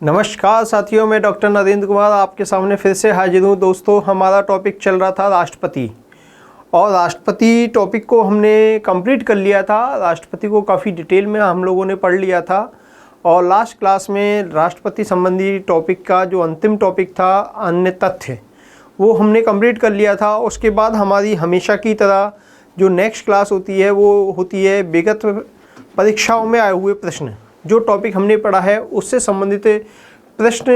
नमस्कार साथियों, मैं डॉक्टर नरेंद्र कुमार आपके सामने फिर से हाजिर हूँ। दोस्तों, हमारा टॉपिक चल रहा था राष्ट्रपति, और राष्ट्रपति टॉपिक को हमने कंप्लीट कर लिया था। राष्ट्रपति को काफ़ी डिटेल में हम लोगों ने पढ़ लिया था, और लास्ट क्लास में राष्ट्रपति संबंधी टॉपिक का जो अंतिम टॉपिक था, अन्य तथ्य, वो हमने कंप्लीट कर लिया था। उसके बाद हमारी हमेशा की तरह जो नेक्स्ट क्लास होती है वो होती है विगत परीक्षाओं में आए हुए प्रश्न। जो टॉपिक हमने पढ़ा है उससे संबंधित प्रश्न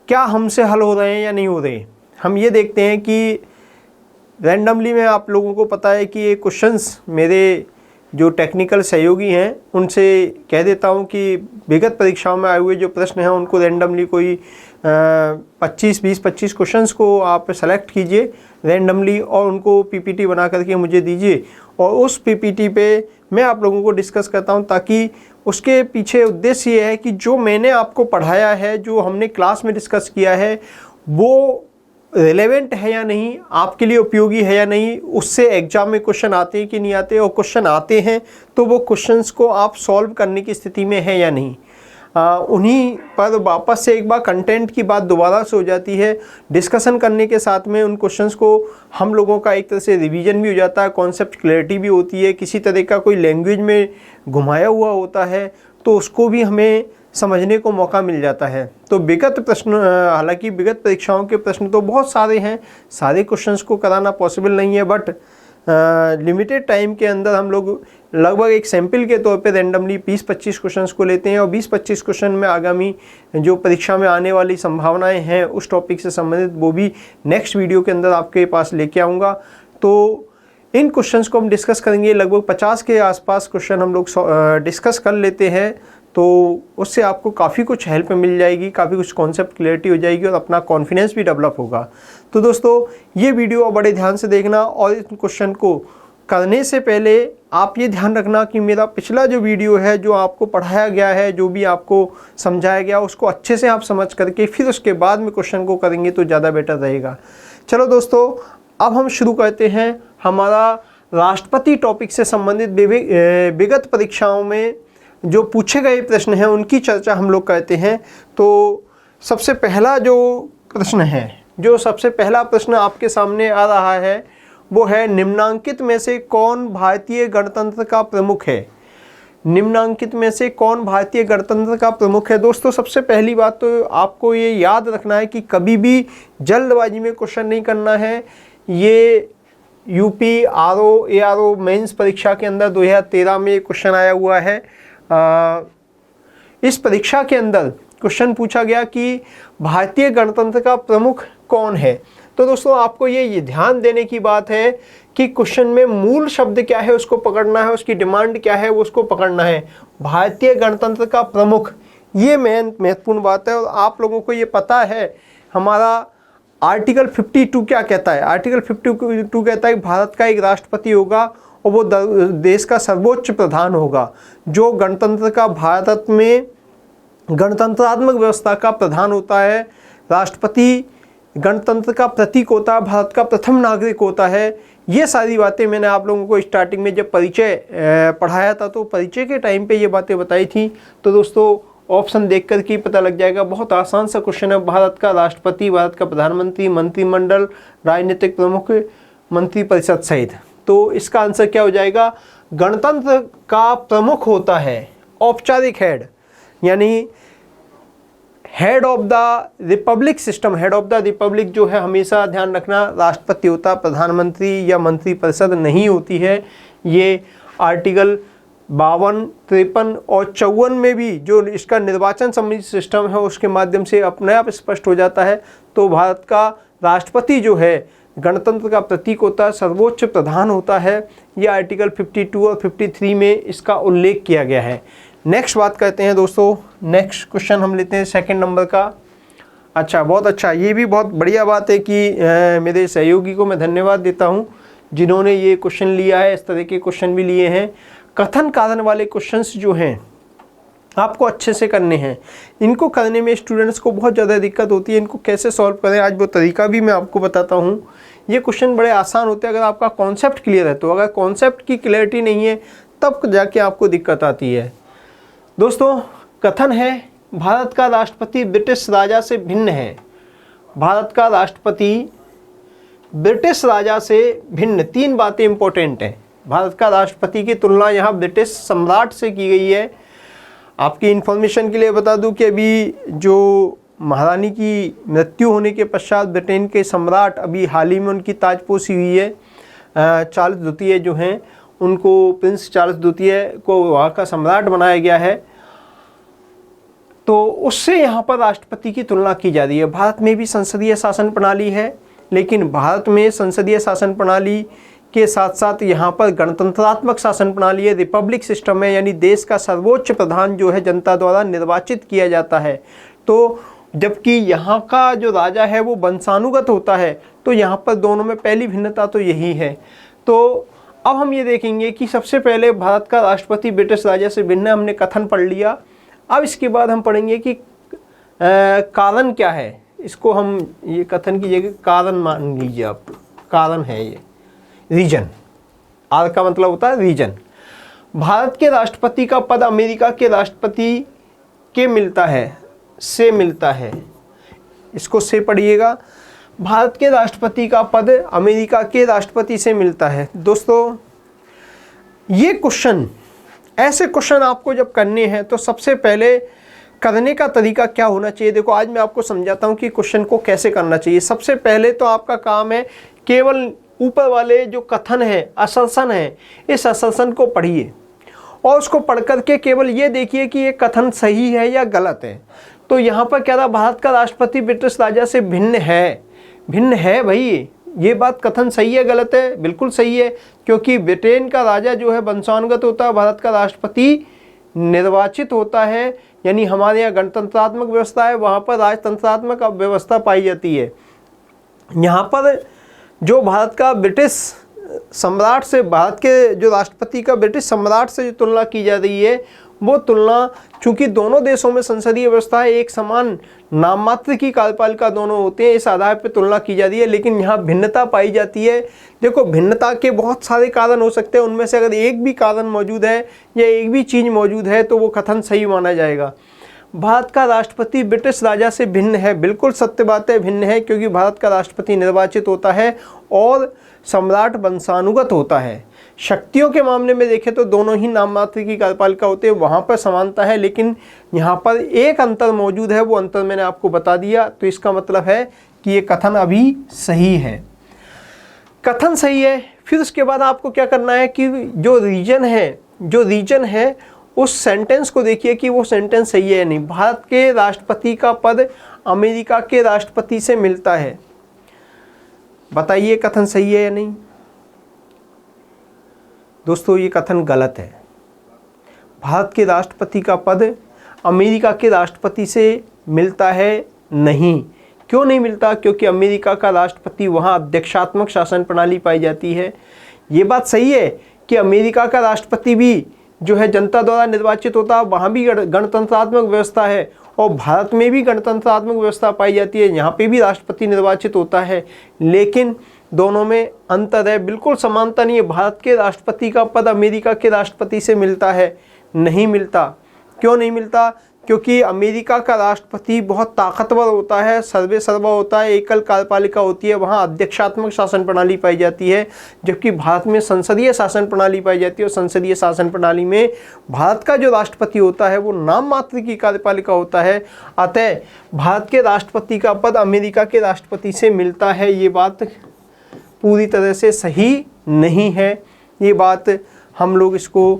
क्या हमसे हल हो रहे हैं या नहीं हो रहे। हम ये देखते हैं कि रैंडमली में आप लोगों को पता है कि ये क्वेश्चंस मेरे जो टेक्निकल सहयोगी हैं उनसे कह देता हूँ कि विगत परीक्षाओं में आए हुए जो प्रश्न हैं उनको रैंडमली कोई 20-25 क्वेश्चंस को आप सेलेक्ट कीजिए रैंडमली, और उनको पीपीटी बना करके मुझे दीजिए, और उस पीपीटी पे मैं आप लोगों को डिस्कस करता हूं, ताकि उसके पीछे उद्देश्य ये है कि जो मैंने आपको पढ़ाया है, जो हमने क्लास में डिस्कस किया है, वो रिलेवेंट है या नहीं, आपके लिए उपयोगी है या नहीं, उससे एग्जाम में क्वेश्चन आते हैं कि नहीं आते, और क्वेश्चन आते हैं तो वो क्वेश्चंस को आप सॉल्व करने की स्थिति में है या नहीं। उन्हीं पर वापस से एक बार कंटेंट की बात दोबारा से हो जाती है। डिस्कशन करने के साथ में उन क्वेश्चंस को हम लोगों का एक तरह से रिवीजन भी हो जाता है, कॉन्सेप्ट क्लैरिटी भी होती है। किसी तरह का कोई लैंग्वेज में घुमाया हुआ होता है तो उसको भी हमें समझने को मौका मिल जाता है। तो विगत प्रश्न, हालांकि विगत परीक्षाओं के प्रश्न तो बहुत सारे हैं, सारे क्वेश्चंस को कराना पॉसिबल नहीं है, बट लिमिटेड टाइम के अंदर हम लोग लगभग एक सैंपल के तौर पे रैंडमली 20-25 क्वेश्चंस को लेते हैं, और 20-25 क्वेश्चन में आगामी जो परीक्षा में आने वाली संभावनाएं हैं उस टॉपिक से संबंधित वो भी नेक्स्ट वीडियो के अंदर आपके पास लेके आऊँगा। तो इन क्वेश्चंस को हम डिस्कस करेंगे। लगभग 50 के आसपास क्वेश्चन हम लोग डिस्कस कर लेते हैं, तो उससे आपको काफ़ी कुछ हेल्प मिल जाएगी, काफ़ी कुछ कॉन्सेप्ट क्लैरिटी हो जाएगी, और अपना कॉन्फिडेंस भी डेवलप होगा। तो दोस्तों, ये वीडियो बड़े ध्यान से देखना, और इस क्वेश्चन को करने से पहले आप ये ध्यान रखना कि मेरा पिछला जो वीडियो है, जो आपको पढ़ाया गया है, जो भी आपको समझाया गया, उसको अच्छे से आप समझ करके फिर उसके बाद में क्वेश्चन को करेंगे तो ज़्यादा बेटर रहेगा। चलो दोस्तों, अब हम शुरू करते हैं हमारा राष्ट्रपति टॉपिक से संबंधित विगत परीक्षाओं में जो पूछे गए प्रश्न हैं उनकी चर्चा हम लोग करते हैं। तो सबसे पहला जो प्रश्न है, जो सबसे पहला प्रश्न आपके सामने आ रहा है वो है, निम्नांकित में से कौन भारतीय गणतंत्र का प्रमुख है। निम्नांकित में से कौन भारतीय गणतंत्र का प्रमुख है। दोस्तों, सबसे पहली बात तो आपको ये याद रखना है कि कभी भी जल्दबाजी में क्वेश्चन नहीं करना है। ये यूपी आरओ एआरओ मेंस परीक्षा के अंदर 2013 में क्वेश्चन आया हुआ है। इस परीक्षा के अंदर क्वेश्चन पूछा गया कि भारतीय गणतंत्र का प्रमुख कौन है। तो दोस्तों, आपको ये ध्यान देने की बात है कि क्वेश्चन में मूल शब्द क्या है उसको पकड़ना है, उसकी डिमांड क्या है वो उसको पकड़ना है। भारतीय गणतंत्र का प्रमुख, ये महत्वपूर्ण बात है। और आप लोगों को ये पता है हमारा आर्टिकल 52 क्या कहता है। आर्टिकल 52 कहता है कि भारत का एक राष्ट्रपति होगा और वो देश का सर्वोच्च प्रधान होगा, जो गणतंत्र का, भारत में गणतंत्रात्मक व्यवस्था का प्रधान होता है। राष्ट्रपति गणतंत्र का प्रतीक होता है, भारत का प्रथम नागरिक होता है। ये सारी बातें मैंने आप लोगों को स्टार्टिंग में जब परिचय पढ़ाया था तो परिचय के टाइम पे ये बातें बताई थी। तो दोस्तों, ऑप्शन देख कर के पता लग जाएगा, बहुत आसान सा क्वेश्चन है। भारत का राष्ट्रपति, भारत का प्रधानमंत्री, मंत्रिमंडल, राजनीतिक प्रमुख, मंत्रिपरिषद सहित। तो इसका आंसर क्या हो जाएगा, गणतंत्र का प्रमुख होता है औपचारिक हेड, यानी head of the Republic system. Head of the Republic जो है, हमेशा ध्यान रखना, राष्ट्रपति होता है, प्रधानमंत्री या मंत्रिपरिषद नहीं होती है। ये आर्टिकल 52, 53 और 54 में भी जो इसका निर्वाचन संबंधी सिस्टम है उसके माध्यम से अपने आप स्पष्ट हो जाता है। तो भारत का राष्ट्रपति जो है गणतंत्र का प्रतीक होता है, सर्वोच्च प्रधान होता है। ये आर्टिकल 52 और 53 में इसका उल्लेख किया गया है। नेक्स्ट बात करते हैं दोस्तों, नेक्स्ट क्वेश्चन हम लेते हैं सेकंड नंबर का। अच्छा, बहुत अच्छा, ये भी बहुत बढ़िया बात है कि मेरे सहयोगी को मैं धन्यवाद देता हूँ जिन्होंने ये क्वेश्चन लिया है। इस तरह के क्वेश्चन भी लिए हैं। कथन कारण वाले क्वेश्चंस जो हैं आपको अच्छे से करने हैं। इनको करने में स्टूडेंट्स को बहुत ज़्यादा दिक्कत होती है। इनको कैसे सॉल्व करें, आज वो तरीका भी मैं आपको बताता हूँ। ये क्वेश्चन बड़े आसान होते हैं अगर आपका कॉन्सेप्ट क्लियर है। तो अगर कॉन्सेप्ट की क्लैरिटी नहीं है तब जाके आपको दिक्कत आती है। दोस्तों, कथन है भारत का राष्ट्रपति ब्रिटिश राजा से भिन्न है। भारत का राष्ट्रपति ब्रिटिश राजा से भिन्न, 3 बातें इंपॉर्टेंट हैं। भारत का राष्ट्रपति की तुलना यहाँ ब्रिटिश सम्राट से की गई है। आपकी इन्फॉर्मेशन के लिए बता दूं कि अभी जो महारानी की मृत्यु होने के पश्चात ब्रिटेन के सम्राट अभी हाल ही में उनकी ताजपोशी हुई है। चार्ल्स द्वितीय जो हैं उनको, प्रिंस चार्ल्स द्वितीय को वहाँ का सम्राट बनाया गया है, तो उससे यहाँ पर राष्ट्रपति की तुलना की जा रही है। भारत में भी संसदीय शासन प्रणाली है, लेकिन भारत में संसदीय शासन प्रणाली के साथ साथ यहाँ पर गणतंत्रात्मक शासन प्रणाली है, रिपब्लिक सिस्टम है, यानी देश का सर्वोच्च प्रधान जो है जनता द्वारा निर्वाचित किया जाता है। तो जबकि यहाँ का जो राजा है वो वंशानुगत होता है, तो यहाँ पर दोनों में पहली भिन्नता तो यही है। तो अब हम ये देखेंगे कि सबसे पहले भारत का राष्ट्रपति ब्रिटिश राजा से भिन्न, हमने कथन पढ़ लिया। अब इसके बाद हम पढ़ेंगे कि कारण क्या है। इसको हम ये कथन की जगह कारण मान लीजिए आप, कारण है ये, रीजन। आर का मतलब होता है रीजन। भारत के राष्ट्रपति का पद अमेरिका के राष्ट्रपति के मिलता है, से मिलता है। इसको से पढ़िएगा। भारत के राष्ट्रपति का पद अमेरिका के राष्ट्रपति से मिलता है। दोस्तों ये क्वेश्चन, ऐसे क्वेश्चन आपको जब करने हैं तो सबसे पहले करने का तरीका क्या होना चाहिए। देखो आज मैं आपको समझाता हूँ कि क्वेश्चन को कैसे करना चाहिए। सबसे पहले तो आपका काम है केवल ऊपर वाले जो कथन है, असर्शन है, इस असर्शन को पढ़िए और उसको पढ़ करके केवल ये देखिए कि ये कथन सही है या गलत है। तो यहाँ पर क्या रहा, भारत का राष्ट्रपति ब्रिटिश राजा से भिन्न है। भिन्न है भाई, ये बात कथन सही है गलत है? बिल्कुल सही है, क्योंकि ब्रिटेन का राजा जो है वंशानुगत होता है, भारत का राष्ट्रपति निर्वाचित होता है। यानी हमारे यहाँ गणतंत्रात्मक व्यवस्था है, वहाँ पर राजतंत्रात्मक व्यवस्था पाई जाती है। यहाँ पर जो भारत का ब्रिटिश सम्राट से, भारत के जो राष्ट्रपति का ब्रिटिश सम्राट से जो तुलना की जा रही है, वो तुलना चूंकि दोनों देशों में संसदीय व्यवस्था है, एक समान नाम मात्र की कार्यपालिका दोनों होते हैं, इस आधार पर तुलना की जाती है। लेकिन यहाँ भिन्नता पाई जाती है। देखो भिन्नता के बहुत सारे कारण हो सकते हैं, उनमें से अगर एक भी कारण मौजूद है या एक भी चीज़ मौजूद है तो वो कथन सही माना जाएगा। भारत का राष्ट्रपति ब्रिटिश राजा से भिन्न है, बिल्कुल सत्य बात है, भिन्न है, क्योंकि भारत का राष्ट्रपति निर्वाचित होता है और सम्राट वंशानुगत होता है। शक्तियों के मामले में देखें तो दोनों ही नाम मात्र की कार्यपालिका होते हैं, वहाँ पर समानता है, लेकिन यहाँ पर एक अंतर मौजूद है, वो अंतर मैंने आपको बता दिया। तो इसका मतलब है कि ये कथन अभी सही है, कथन सही है। फिर उसके बाद आपको क्या करना है कि जो रीजन है उस सेंटेंस को देखिए कि वो सेंटेंस सही है या नहीं। भारत के राष्ट्रपति का पद अमेरिका के राष्ट्रपति से मिलता है, बताइए कथन सही है या नहीं। दोस्तों ये कथन गलत है। भारत के राष्ट्रपति का पद अमेरिका के राष्ट्रपति से मिलता है नहीं। क्यों नहीं मिलता? क्योंकि अमेरिका का राष्ट्रपति वहाँ अध्यक्षात्मक शासन प्रणाली पाई जाती है। ये बात सही है कि अमेरिका का राष्ट्रपति भी जो है जनता द्वारा निर्वाचित होता है, वहाँ भी गणतंत्रात्मक व्यवस्था है, और भारत में भी गणतंत्रात्मक व्यवस्था पाई जाती है, यहाँ पे भी राष्ट्रपति निर्वाचित होता है। लेकिन दोनों में अंतर है, बिल्कुल समानता नहीं है। भारत के राष्ट्रपति का पद अमेरिका के राष्ट्रपति से मिलता है, नहीं मिलता। क्यों नहीं मिलता? क्योंकि अमेरिका का राष्ट्रपति बहुत ताकतवर होता है, सर्वे सर्वा होता है, एकल कार्यपालिका होती है, वहाँ अध्यक्षात्मक शासन प्रणाली पाई जाती है, जबकि भारत में संसदीय शासन प्रणाली पाई जाती है। और संसदीय शासन प्रणाली में भारत का जो राष्ट्रपति होता है वो नाम मात्र की कार्यपालिका होता है। अतः भारत के राष्ट्रपति का पद अमेरिका के राष्ट्रपति से मिलता है, ये बात पूरी तरह से सही नहीं है। ये बात हम लोग इसको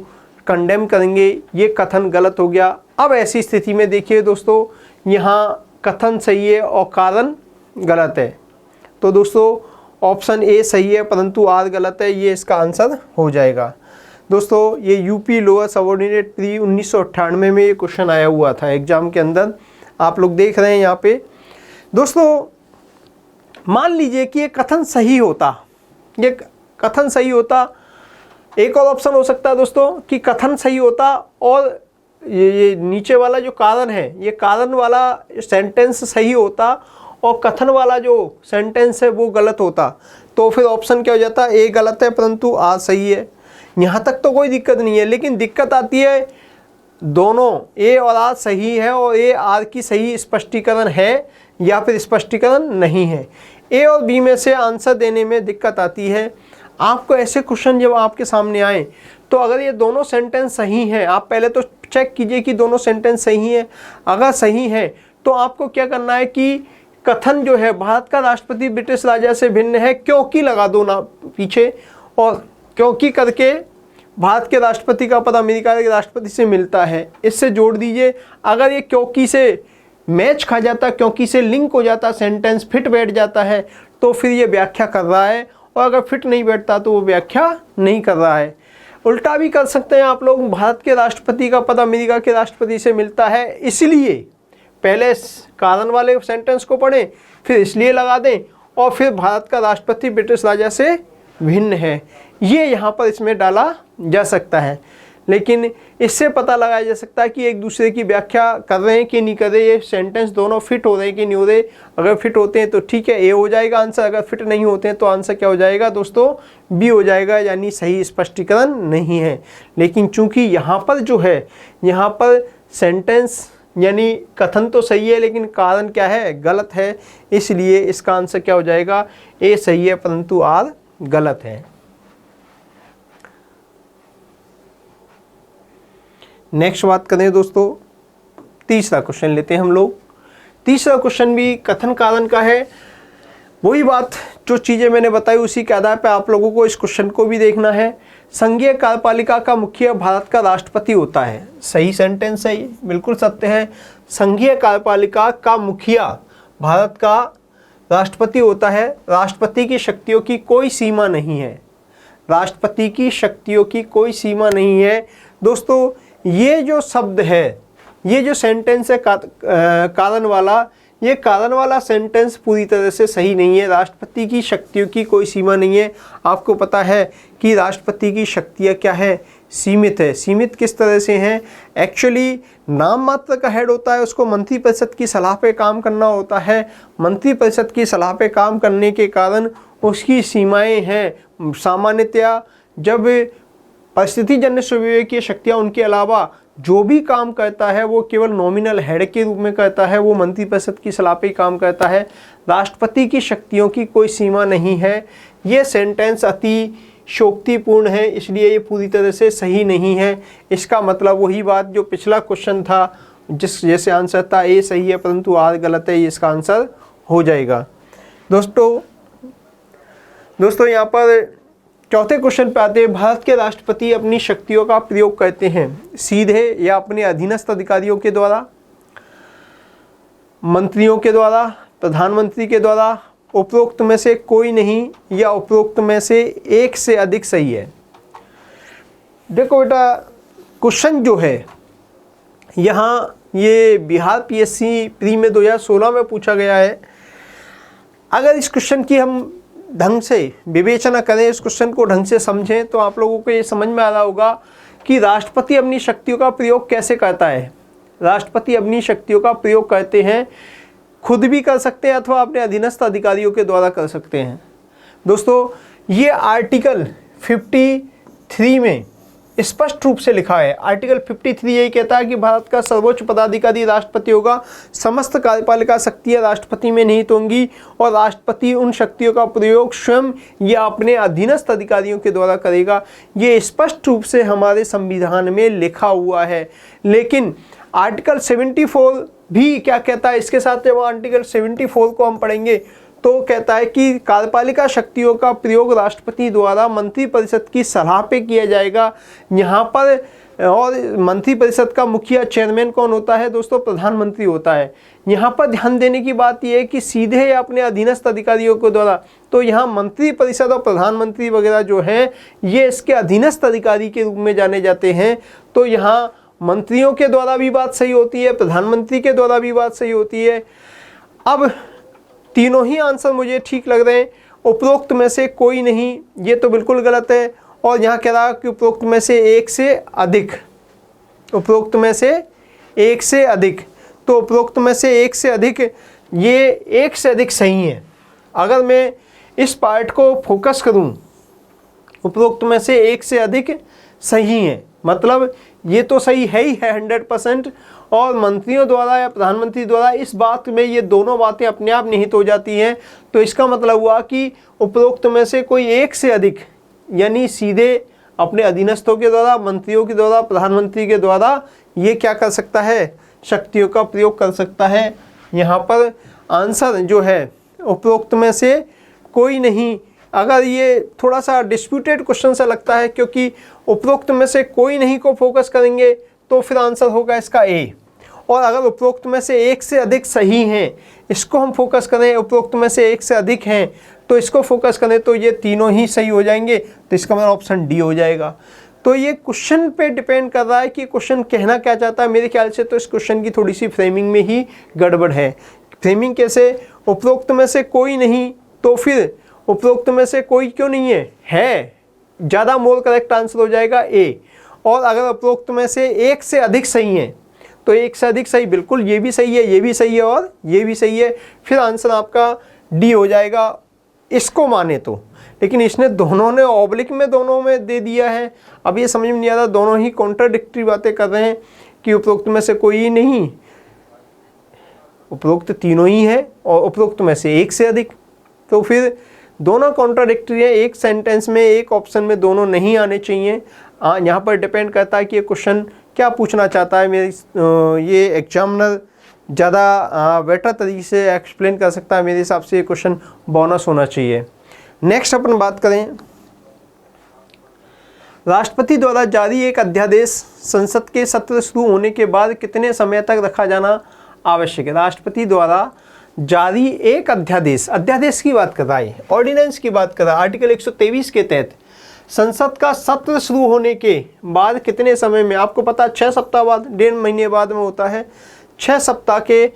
कंडेम करेंगे, ये कथन गलत हो गया। अब ऐसी स्थिति में देखिए दोस्तों, यहाँ कथन सही है और कारण गलत है। तो दोस्तों ऑप्शन ए सही है परंतु आर गलत है, ये इसका आंसर हो जाएगा। दोस्तों ये यूपी लोअर सबऑर्डिनेट प्री 1998 में ये क्वेश्चन आया हुआ था एग्जाम के अंदर, आप लोग देख रहे हैं यहाँ पे। दोस्तों मान लीजिए कि ये कथन सही होता, ये कथन सही होता, एक और ऑप्शन हो सकता है दोस्तों कि कथन सही होता और ये नीचे वाला जो कारण है, ये कारण वाला सेंटेंस सही होता और कथन वाला जो सेंटेंस है वो गलत होता। तो फिर ऑप्शन क्या हो जाता? ए गलत है परंतु आर सही है। यहाँ तक तो कोई दिक्कत नहीं है, लेकिन दिक्कत आती है दोनों ए और आर सही है और ए आर की सही स्पष्टीकरण है या फिर स्पष्टीकरण नहीं है। ए और बी में से आंसर देने में दिक्कत आती है। आपको ऐसे क्वेश्चन जब आपके सामने आए तो अगर ये दोनों सेंटेंस सही हैं, आप पहले तो चेक कीजिए कि दोनों सेंटेंस सही हैं। अगर सही है तो आपको क्या करना है कि कथन जो है भारत का राष्ट्रपति ब्रिटिश राजा से भिन्न है, क्योंकि लगा दो ना पीछे, और क्योंकि करके भारत के राष्ट्रपति का पद अमेरिका के राष्ट्रपति से मिलता है, इससे जोड़ दीजिए। अगर ये क्योंकि से मैच खा जाता, क्योंकि से लिंक हो जाता, सेंटेंस फिट बैठ जाता है, तो फिर ये व्याख्या कर रहा है, और अगर फिट नहीं बैठता तो वो व्याख्या नहीं कर रहा है। उल्टा भी कर सकते हैं आप लोग, भारत के राष्ट्रपति का पद अमेरिका के राष्ट्रपति से मिलता है, इसलिए पहले कारण वाले सेंटेंस को पढ़ें, फिर इसलिए लगा दें, और फिर भारत का राष्ट्रपति ब्रिटिश राजा से भिन्न है, ये यहाँ पर इसमें डाला जा सकता है। लेकिन इससे पता लगाया जा सकता है कि एक दूसरे की व्याख्या कर रहे हैं कि नहीं कर रहे, ये सेंटेंस दोनों फिट हो रहे हैं कि नहीं हो रहे। अगर फिट होते हैं तो ठीक है, ए हो जाएगा आंसर। अगर फिट नहीं होते हैं तो आंसर क्या हो जाएगा दोस्तों, बी हो जाएगा, यानी सही स्पष्टीकरण नहीं है। लेकिन चूंकि यहाँ पर जो है, यहाँ पर सेंटेंस यानी कथन तो सही है लेकिन कारण क्या है, गलत है, इसलिए इसका आंसर क्या हो जाएगा, ए सही है परंतु आर गलत है। नेक्स्ट बात करें दोस्तों, तीसरा क्वेश्चन लेते हैं हम लोग। तीसरा क्वेश्चन भी कथन कारण का है। वही बात जो चीज़ें मैंने बताई उसी के आधार पर आप लोगों को इस क्वेश्चन को भी देखना है। संघीय कार्यपालिका का मुखिया भारत का राष्ट्रपति होता है, सही सेंटेंस है ये, बिल्कुल सत्य है। संघीय कार्यपालिका का मुखिया भारत का राष्ट्रपति होता है। राष्ट्रपति की शक्तियों की कोई सीमा नहीं है, राष्ट्रपति की शक्तियों की कोई सीमा नहीं है। दोस्तों ये जो शब्द है, ये जो सेंटेंस है कारण वाला, ये कारण वाला सेंटेंस पूरी तरह से सही नहीं है। राष्ट्रपति की शक्तियों की कोई सीमा नहीं है। आपको पता है कि राष्ट्रपति की शक्तियाँ क्या है, सीमित है। सीमित किस तरह से हैं, एक्चुअली नाम मात्र का हेड होता है, उसको मंत्रिपरिषद की सलाह पे काम करना होता है। मंत्रिपरिषद की सलाह पे काम करने के कारण उसकी सीमाएं हैं। सामान्यतया जब परिस्थितिजन्य स्वविवेकीय शक्तियाँ उनके अलावा जो भी काम करता है वो केवल नॉमिनल हेड के रूप में करता है, वो मंत्रिपरिषद की सलाह पे काम करता है। राष्ट्रपति की शक्तियों की कोई सीमा नहीं है। ये सेंटेंस अति शोक्तिपूर्ण है, इसलिए ये पूरी तरह से सही नहीं है। इसका मतलब वही बात जो पिछला क्वेश्चन था, जैसे आंसर था ए सही है परंतु आर गलत है, ये इसका आंसर हो जाएगा। दोस्तों यहाँ पर चौथे क्वेश्चन पे आते हैं। भारत के राष्ट्रपति अपनी शक्तियों का प्रयोग करते हैं सीधे या अपने अधीनस्थ अधिकारियों के द्वारा, मंत्रियों के द्वारा, प्रधानमंत्री के द्वारा, उपरोक्त में से कोई नहीं, या उपरोक्त में से एक से अधिक सही है। देखो बेटा, क्वेश्चन जो है यहाँ ये बिहार पीएससी प्री में 2016 में पूछा गया है। अगर इस क्वेश्चन की हम ढंग से विवेचना करें, इस क्वेश्चन को ढंग से समझें, तो आप लोगों को ये समझ में आ रहा होगा कि राष्ट्रपति अपनी शक्तियों का प्रयोग कैसे करता है। राष्ट्रपति अपनी शक्तियों का प्रयोग करते हैं, खुद भी कर सकते हैं अथवा अपने अधीनस्थ अधिकारियों के द्वारा कर सकते हैं। दोस्तों ये आर्टिकल 53 में स्पष्ट रूप से लिखा है। आर्टिकल 53 यही कहता है कि भारत का सर्वोच्च पदाधिकारी राष्ट्रपति होगा, समस्त कार्यपालिका शक्तियां राष्ट्रपति में निहित होंगी और राष्ट्रपति उन शक्तियों का प्रयोग स्वयं या अपने अधीनस्थ अधिकारियों के द्वारा करेगा। ये स्पष्ट रूप से हमारे संविधान में लिखा हुआ है। लेकिन आर्टिकल 74 भी क्या कहता है, इसके साथ जब आर्टिकल 74 को हम पढ़ेंगे तो कहता है कि कार्यपालिका शक्तियों का प्रयोग राष्ट्रपति द्वारा मंत्रिपरिषद की सलाह पे किया जाएगा। यहाँ पर और मंत्रिपरिषद का मुखिया चेयरमैन कौन होता है दोस्तों, प्रधानमंत्री होता है। यहाँ पर ध्यान देने की बात यह है कि सीधे या अपने अधीनस्थ अधिकारियों के द्वारा, तो यहाँ मंत्रिपरिषद और प्रधानमंत्री वगैरह जो है ये इसके अधीनस्थ अधिकारी के रूप में जाने जाते हैं। तो यहाँ मंत्रियों के द्वारा भी बात सही होती है, प्रधानमंत्री के द्वारा भी बात सही होती है। अब तीनों ही आंसर मुझे ठीक लग रहे हैं। उपरोक्त में से कोई नहीं, ये तो बिल्कुल गलत है। और यहाँ कह रहा है कि उपरोक्त में से एक से अधिक, उपरोक्त में से एक से अधिक, तो उपरोक्त में से एक से अधिक, ये एक से अधिक सही है। अगर मैं इस पार्ट को फोकस करूँ, उपरोक्त में से एक से अधिक सही है, मतलब ये तो सही है ही है 100%, और मंत्रियों द्वारा या प्रधानमंत्री द्वारा इस बात में ये दोनों बातें अपने आप निहित हो जाती हैं, तो इसका मतलब हुआ कि उपरोक्त में से कोई एक से अधिक, यानी सीधे अपने अधीनस्थों के द्वारा, मंत्रियों के द्वारा, प्रधानमंत्री के द्वारा ये क्या कर सकता है, शक्तियों का प्रयोग कर सकता है। यहाँ पर आंसर जो है उपरोक्त में से कोई नहीं। अगर ये थोड़ा सा डिस्प्यूटेड क्वेश्चन सा लगता है, क्योंकि उपरोक्त में से कोई नहीं को फोकस करेंगे तो फिर आंसर होगा इसका ए, और अगर उपरोक्त में से एक से अधिक सही हैं, इसको हम फोकस करें, उपरोक्त में से एक से अधिक हैं तो इसको फोकस करें, तो ये तीनों ही सही हो जाएंगे, तो इसका मतलब ऑप्शन डी हो जाएगा। तो ये क्वेश्चन पे डिपेंड कर रहा है कि क्वेश्चन कहना क्या चाहता है। मेरे ख्याल से तो इस क्वेश्चन की थोड़ी सी फ्रेमिंग में ही गड़बड़ है। फ्रेमिंग कैसे, उपरोक्त में से कोई नहीं, तो फिर उपरोक्त में से कोई क्यों नहीं है ज़्यादा मोर करेक्ट आंसर हो जाएगा ए। और अगर उपरोक्त में से एक से अधिक सही है तो एक से अधिक सही, बिल्कुल ये भी सही है, ये भी सही है और ये भी सही है, फिर आंसर आपका डी हो जाएगा इसको माने तो। लेकिन इसने दोनों ने ऑब्लिक में दोनों में दे दिया है। अब ये समझ में नहीं आ रहा, दोनों ही कॉन्ट्राडिक्टरी बातें कर रहे हैं कि उपरोक्त में से कोई नहीं, उपरोक्त तीनों ही है और उपरोक्त में से एक से अधिक, तो फिर दोनों कॉन्ट्राडिक्टरी है। एक सेंटेंस में, एक ऑप्शन में दोनों नहीं आने चाहिए। यहाँ पर डिपेंड करता है कि ये क्वेश्चन क्या पूछना चाहता है। मेरी ये एग्जामिनर ज़्यादा बेटर तरीके से एक्सप्लेन कर सकता है। मेरे हिसाब से ये क्वेश्चन बोनस होना चाहिए। नेक्स्ट अपन बात करें, राष्ट्रपति द्वारा जारी एक अध्यादेश संसद के सत्र शुरू होने के बाद कितने समय तक रखा जाना आवश्यक है। राष्ट्रपति द्वारा जारी एक अध्यादेश, अध्यादेश की बात कर रहा है, ऑर्डिनेंस की बात कर रहा है। आर्टिकल 123 के तहत संसद का सत्र शुरू होने के बाद कितने समय में, आपको पता 6 सप्ताह बाद, 1.5 महीने बाद में होता है। 6 सप्ताह के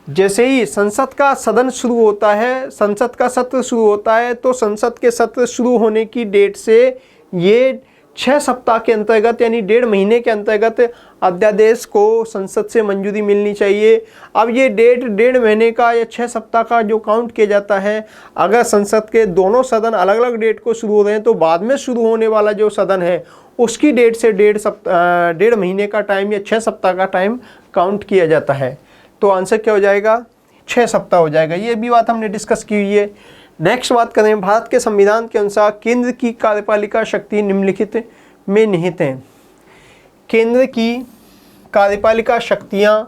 जैसे ही संसद का सदन शुरू होता है, संसद का सत्र शुरू होता है, तो संसद के सत्र शुरू होने की डेट से ये 6 सप्ताह के अंतर्गत यानी 1.5 महीने के अंतर्गत अध्यादेश को संसद से मंजूरी मिलनी चाहिए। अब ये डेट 1.5 महीने का या 6 सप्ताह का जो काउंट किया जाता है, अगर संसद के दोनों सदन अलग अलग डेट को शुरू हो रहे हैं तो बाद में शुरू होने वाला जो सदन है उसकी डेट से 1.5 महीने का टाइम या 6 सप्ताह का टाइम काउंट किया जाता है। तो आंसर क्या हो जाएगा, 6 सप्ताह हो जाएगा। ये भी बात हमने डिस्कस की हुई है। नेक्स्ट बात करें, भारत के संविधान के अनुसार केंद्र की कार्यपालिका शक्ति निम्नलिखित में निहित हैं। केंद्र की कार्यपालिका शक्तियां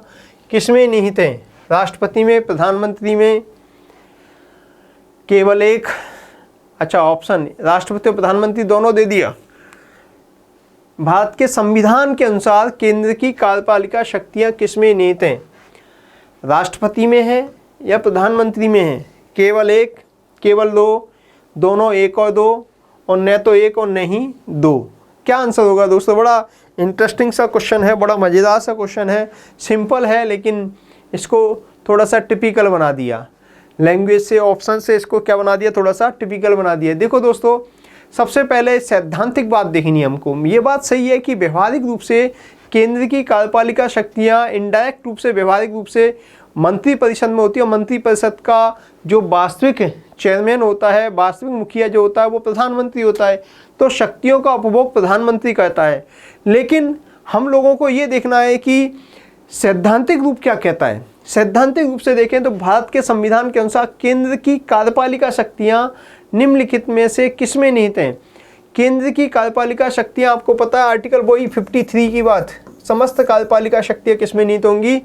किसमें निहित हैं, राष्ट्रपति में, प्रधानमंत्री में, केवल एक, अच्छा ऑप्शन राष्ट्रपति और प्रधानमंत्री दोनों दे दिया। भारत के संविधान के अनुसार केंद्र की कार्यपालिका शक्तियां किसमें निहित हैं, राष्ट्रपति में है या प्रधानमंत्री में है, केवल एक, केवल दो, दोनों एक और दो, और न तो एक और नहीं दो। क्या आंसर होगा दोस्तों। बड़ा इंटरेस्टिंग सा क्वेश्चन है, बड़ा मज़ेदार सा क्वेश्चन है, सिंपल है लेकिन इसको थोड़ा सा टिपिकल बना दिया, लैंग्वेज से, ऑप्शन से इसको क्या बना दिया, थोड़ा सा टिपिकल बना दिया। देखो दोस्तों, सबसे पहले सैद्धांतिक बात देखनी है हमको। ये बात सही है कि व्यवहारिक रूप से केंद्र की कार्यपालिका शक्तियाँ इनडायरेक्ट रूप से, व्यवहारिक रूप से मंत्रिपरिषद में होती है, और मंत्रिपरिषद का जो वास्तविक चेयरमैन होता है, वास्तविक मुखिया जो होता है वो प्रधानमंत्री होता है। तो शक्तियों का उपभोग प्रधानमंत्री करता है। लेकिन हम लोगों को ये देखना है कि सैद्धांतिक रूप क्या कहता है। सैद्धांतिक रूप से देखें तो भारत के संविधान के अनुसार केंद्र की कार्यपालिका शक्तियाँ निम्नलिखित में से किसमें निहित हैं। केंद्र की कार्यपालिका शक्तियाँ, आपको पता है आर्टिकल वही 53 की बात, समस्त कार्यपालिका शक्तियाँ किसमें निहित होंगी,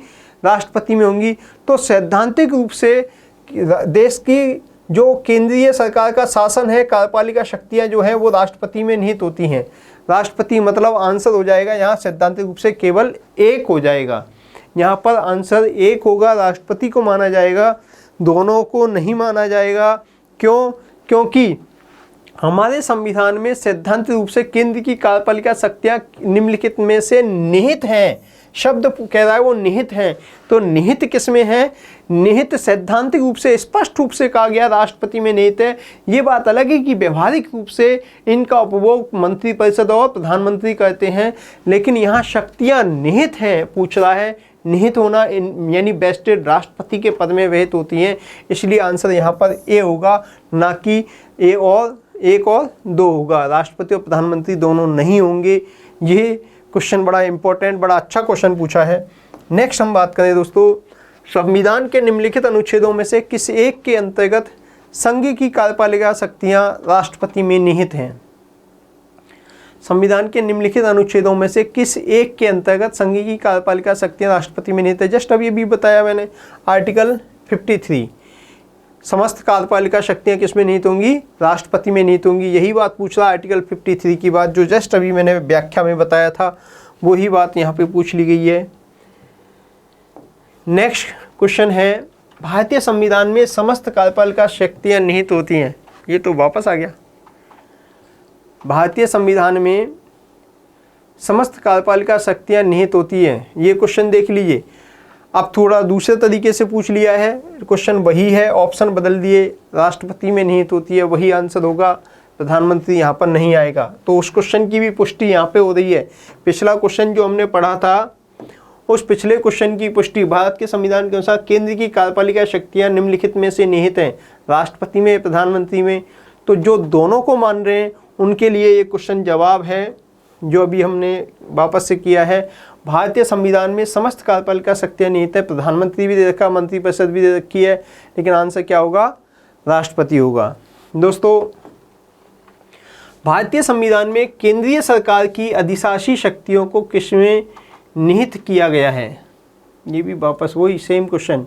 राष्ट्रपति में होंगी। तो सैद्धांतिक रूप से देश की जो केंद्रीय सरकार का शासन है, कार्यपालिका शक्तियाँ जो है वो राष्ट्रपति में निहित होती हैं। राष्ट्रपति मतलब आंसर हो जाएगा यहाँ सैद्धांतिक रूप से केवल एक हो जाएगा। यहाँ पर आंसर एक होगा, राष्ट्रपति को माना जाएगा, दोनों को नहीं माना जाएगा। क्यों? क्योंकि हमारे संविधान में सैद्धांतिक रूप से केंद्र की कार्यपालिका शक्तियाँ निम्नलिखित में से निहित हैं। शब्द कह रहा है वो निहित हैं, तो निहित किसमें है, निहित सैद्धांतिक रूप से स्पष्ट रूप से कहा गया राष्ट्रपति में निहित है। ये बात अलग है कि व्यवहारिक रूप से इनका उपभोग मंत्रिपरिषद और प्रधानमंत्री करते हैं, लेकिन यहाँ शक्तियाँ निहित हैं पूछ रहा है। निहित होना यानी वेस्टेड, राष्ट्रपति के पद में वहित होती हैं, इसलिए आंसर यहाँ पर ए होगा, ना कि ए और एक और दो होगा। राष्ट्रपति और प्रधानमंत्री दोनों नहीं होंगे। ये क्वेश्चन बड़ा इंपॉर्टेंट, बड़ा अच्छा क्वेश्चन पूछा है। नेक्स्ट हम बात करें दोस्तों, संविधान के निम्नलिखित अनुच्छेदों में से किस एक के अंतर्गत संघ की कार्यपालिका शक्तियां राष्ट्रपति में निहित हैं? संविधान के निम्नलिखित अनुच्छेदों में से किस एक के अंतर्गत संघ की कार्यपालिका शक्तियां राष्ट्रपति में निहित है? जस्ट अभी भी बताया मैंने, आर्टिकल 53। समस्त कार्यपालिका शक्तियां किस में निहित होंगी? राष्ट्रपति में निहित होंगी। यही बात पूछ रहा आर्टिकल 53 की बात, जो जस्ट अभी मैंने व्याख्या में बताया था, वही बात यहाँ पे पूछ ली गई है। नेक्स्ट क्वेश्चन है, भारतीय संविधान में समस्त कार्यपालिका शक्तियां निहित होती हैं। ये तो वापस आ गया। भारतीय संविधान में समस्त कार्यपालिका शक्तियां निहित होती हैं, ये क्वेश्चन देख लीजिए। अब थोड़ा दूसरे तरीके से पूछ लिया है, क्वेश्चन वही है, ऑप्शन बदल दिए, राष्ट्रपति में निहित होती है, वही आंसर होगा, प्रधानमंत्री यहाँ पर नहीं आएगा। तो उस क्वेश्चन की भी पुष्टि यहाँ पे हो रही है। पिछला क्वेश्चन जो हमने पढ़ा था, उस पिछले क्वेश्चन की पुष्टि, भारत के संविधान के अनुसार केंद्र की कार्यपालिका शक्तियां निम्नलिखित में से निहित हैं, राष्ट्रपति में, प्रधानमंत्री में। तो जो दोनों को मान रहे हैं उनके लिए ये क्वेश्चन जवाब है, जो अभी हमने वापस से किया है। भारतीय संविधान में समस्त कार्यपालिका शक्तियां निहित है, प्रधानमंत्री भी दे रखा, मंत्रिपरिषद भी दे रखी है, लेकिन आंसर क्या होगा? राष्ट्रपति होगा। दोस्तों, भारतीय संविधान में केंद्रीय सरकार की अधिशासी शक्तियों को किसमें निहित किया गया है? ये भी वापस वही सेम क्वेश्चन,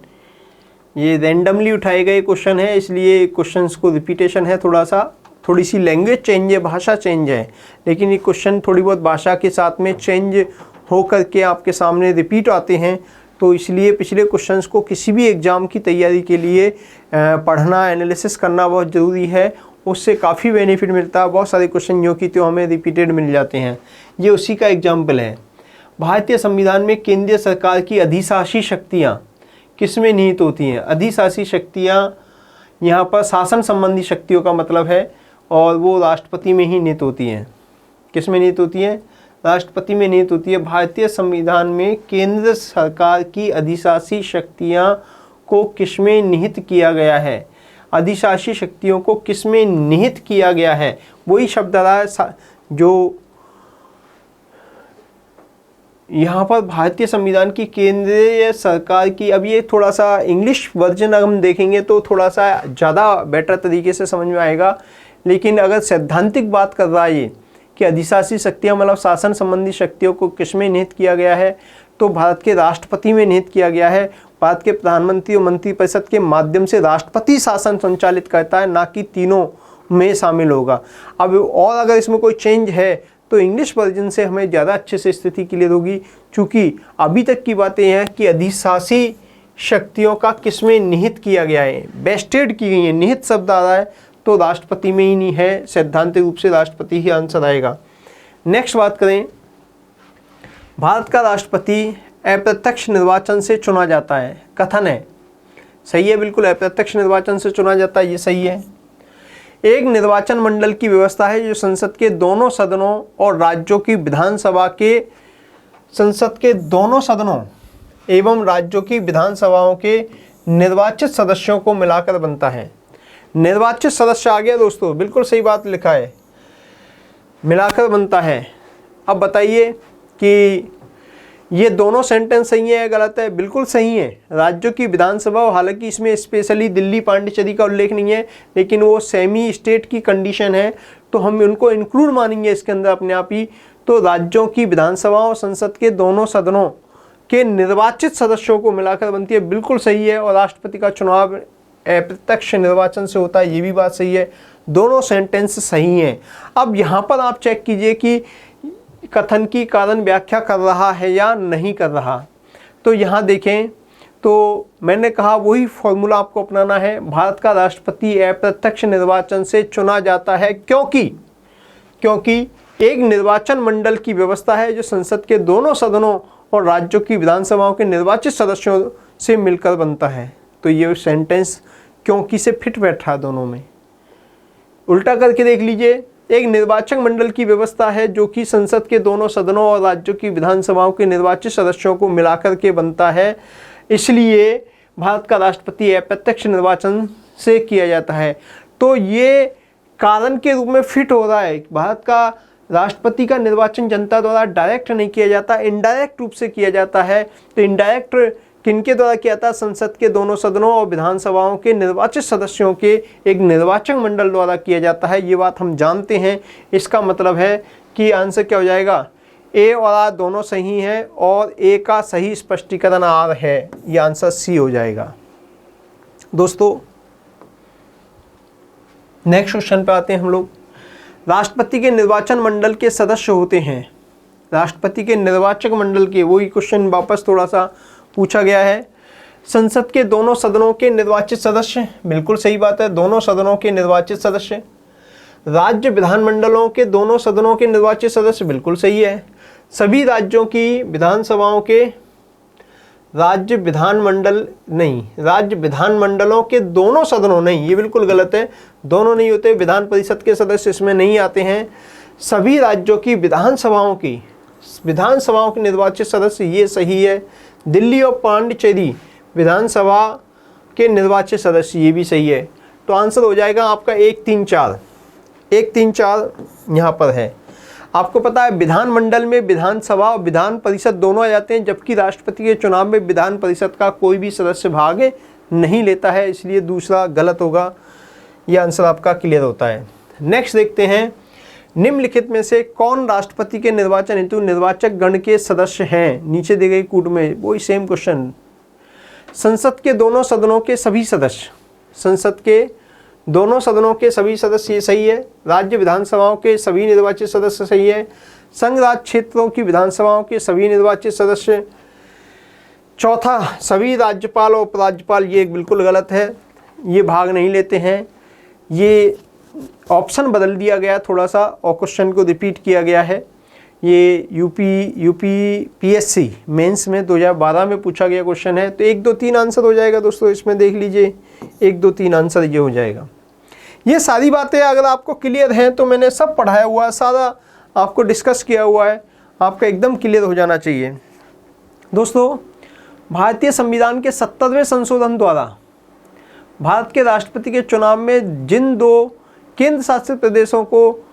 ये रैंडमली उठाए गए क्वेश्चन है, इसलिए क्वेश्चंस को रिपीटेशन है, थोड़ी सी लैंग्वेज चेंज है, भाषा चेंज है, लेकिन ये क्वेश्चन थोड़ी बहुत भाषा के साथ में चेंज हो करके आपके सामने रिपीट आते हैं। तो इसलिए पिछले क्वेश्चंस को किसी भी एग्ज़ाम की तैयारी के लिए पढ़ना, एनालिसिस करना बहुत ज़रूरी है, उससे काफ़ी बेनिफिट मिलता है। बहुत सारे क्वेश्चन जो कि तो हमें रिपीटेड मिल जाते हैं, ये उसी का एग्जाम्पल है। भारतीय संविधान में केंद्रीय सरकार की अधिशासी शक्तियाँ किसमें निहित होती हैं? अधिशासी शक्तियाँ यहाँ पर शासन संबंधी शक्तियों का मतलब है, और वो राष्ट्रपति में ही निहित होती हैं। किस में निहित होती हैं? राष्ट्रपति में निहित होती है। भारतीय संविधान में केंद्र सरकार की अधिशासी शक्तियाँ को किसमें निहित किया गया है? अधिशासी शक्तियों को किसमें निहित किया गया है? वही शब्द आ रहा है जो यहाँ पर भारतीय संविधान की केंद्रीय सरकार की। अब ये थोड़ा सा इंग्लिश वर्जन अगर हम देखेंगे तो थोड़ा सा ज़्यादा बेटर तरीके से समझ में आएगा, लेकिन अगर सैद्धांतिक बात कर रहा है ये कि अधिशासी शक्तियाँ मतलब शासन संबंधी शक्तियों को किसमें निहित किया गया है, तो भारत के राष्ट्रपति में निहित किया गया है। भारत के प्रधानमंत्री और मंत्रिपरिषद के माध्यम से राष्ट्रपति शासन संचालित करता है, ना कि तीनों में शामिल होगा। अब और अगर इसमें कोई चेंज है तो इंग्लिश वर्जन से हमें ज़्यादा अच्छे से स्थिति क्लियर होगी, क्योंकि अभी तक की बातें हैं कि अधिशासी शक्तियों का किसमें निहित किया गया है, वेस्टेड की गई है। निहित शब्द आ रहा है तो राष्ट्रपति में ही नहीं है, सैद्धांतिक रूप से राष्ट्रपति ही आंसर आएगा। नेक्स्ट बात करें, भारत का राष्ट्रपति अप्रत्यक्ष निर्वाचन से चुना जाता है, कथन है, सही है? बिल्कुल, अप्रत्यक्ष निर्वाचन से चुना जाता है, ये सही है। एक निर्वाचन मंडल की व्यवस्था है जो संसद के दोनों सदनों और राज्यों की विधानसभा के संसद के दोनों सदनों एवं राज्यों की विधानसभाओं के निर्वाचित सदस्यों को मिलाकर बनता है। निर्वाचित सदस्य आ गया दोस्तों, बिल्कुल सही बात लिखा है, मिलाकर बनता है। अब बताइए कि ये दोनों सेंटेंस सही है या गलत है? बिल्कुल सही है। राज्यों की विधानसभा, हालांकि इसमें स्पेशली दिल्ली पांडिचेरी का उल्लेख नहीं है, लेकिन वो सेमी स्टेट की कंडीशन है, तो हम उनको इंक्लूड मानेंगे इसके अंदर अपने आप ही। तो राज्यों की विधानसभाओं और संसद के दोनों सदनों के निर्वाचित सदस्यों को मिलाकर बनती है, बिल्कुल सही है। और राष्ट्रपति का चुनाव अप्रत्यक्ष निर्वाचन से होता है, ये भी बात सही है। दोनों सेंटेंस सही हैं। अब यहाँ पर आप चेक कीजिए कि कथन की कारण व्याख्या कर रहा है या नहीं कर रहा। तो यहाँ देखें तो मैंने कहा वही फॉर्मूला आपको अपनाना है। भारत का राष्ट्रपति अप्रत्यक्ष निर्वाचन से चुना जाता है क्योंकि एक निर्वाचन मंडल की व्यवस्था है जो संसद के दोनों सदनों और राज्यों की विधानसभाओं के निर्वाचित सदस्यों से मिलकर बनता है। तो ये सेंटेंस क्योंकि से फिट बैठा दोनों में। उल्टा करके देख लीजिए, एक निर्वाचन मंडल की व्यवस्था है जो कि संसद के दोनों सदनों और राज्यों की विधानसभाओं के निर्वाचित सदस्यों को मिलाकर के बनता है, इसलिए भारत का राष्ट्रपति अप्रत्यक्ष निर्वाचन से किया जाता है। तो ये कारण के रूप में फिट हो रहा है। भारत का राष्ट्रपति का निर्वाचन जनता द्वारा डायरेक्ट नहीं किया जाता, इनडायरेक्ट रूप से किया जाता है। तो इनडायरेक्ट किनके द्वारा किया जाता है? संसद के दोनों सदनों और विधानसभाओं के निर्वाचित सदस्यों के एक निर्वाचक मंडल द्वारा किया जाता है। ये बात हम जानते हैं। इसका मतलब है कि आंसर क्या हो जाएगा? ए और आर दोनों सही हैं और ए का सही स्पष्टीकरण आर है। ये आंसर सी हो जाएगा। दोस्तों नेक्स्ट क्वेश्चन पे आते हैं हम लोग। राष्ट्रपति के निर्वाचन मंडल के सदस्य होते हैं, राष्ट्रपति के निर्वाचक मंडल के, वही क्वेश्चन वापस थोड़ा सा पूछा गया है। संसद के दोनों सदनों के निर्वाचित सदस्य, बिल्कुल सही बात है, दोनों सदनों के निर्वाचित सदस्य। राज्य विधानमंडलों के दोनों सदनों के निर्वाचित सदस्य, बिल्कुल सही है। सभी राज्यों की विधानसभाओं के राज्य विधानमंडलों के दोनों सदनों, नहीं ये बिल्कुल गलत है, दोनों नहीं होते, विधान परिषद के सदस्य इसमें नहीं आते हैं। सभी राज्यों की विधानसभाओं के निर्वाचित सदस्य, ये सही है। दिल्ली और पांडिचेरी विधानसभा के निर्वाचित सदस्य, ये भी सही है। तो आंसर हो जाएगा आपका 1, 3, 4। 1, 3, 4 यहाँ पर है। आपको पता है विधानमंडल में विधानसभा और विधान परिषद दोनों आ जाते हैं, जबकि राष्ट्रपति के चुनाव में विधान परिषद का कोई भी सदस्य भाग नहीं लेता है, इसलिए दूसरा गलत होगा। यह आंसर आपका क्लियर होता है। नेक्स्ट देखते हैं, निम्नलिखित में से कौन राष्ट्रपति के निर्वाचन हेतु निर्वाचक गण के सदस्य हैं? नीचे दी गई कूट में वही सेम क्वेश्चन। संसद के दोनों सदनों के सभी सदस्य, संसद के दोनों सदनों के सभी सदस्य, ये सही है। राज्य विधानसभाओं के सभी निर्वाचित सदस्य, सही है। संघ राज्य क्षेत्रों की विधानसभाओं के सभी निर्वाचित सदस्य। चौथा, सभी राज्यपाल और उपराज्यपाल, ये बिल्कुल गलत है, ये भाग नहीं लेते हैं। ये ऑप्शन बदल दिया गया थोड़ा सा और क्वेश्चन को रिपीट किया गया है। ये यूपी PSC मेंस में 2012 में पूछा गया क्वेश्चन है। तो 1, 2, 3 आंसर हो जाएगा दोस्तों, इसमें देख लीजिए 1, 2, 3 आंसर ये हो जाएगा। ये सारी बातें अगर आपको क्लियर हैं तो मैंने सब पढ़ाया हुआ है, सारा आपको डिस्कस किया हुआ है, आपका एकदम क्लियर हो जाना चाहिए। दोस्तों भारतीय संविधान के 70वें संशोधन द्वारा भारत के राष्ट्रपति के चुनाव में जिन 2 केंद्र शासित प्रदेशों को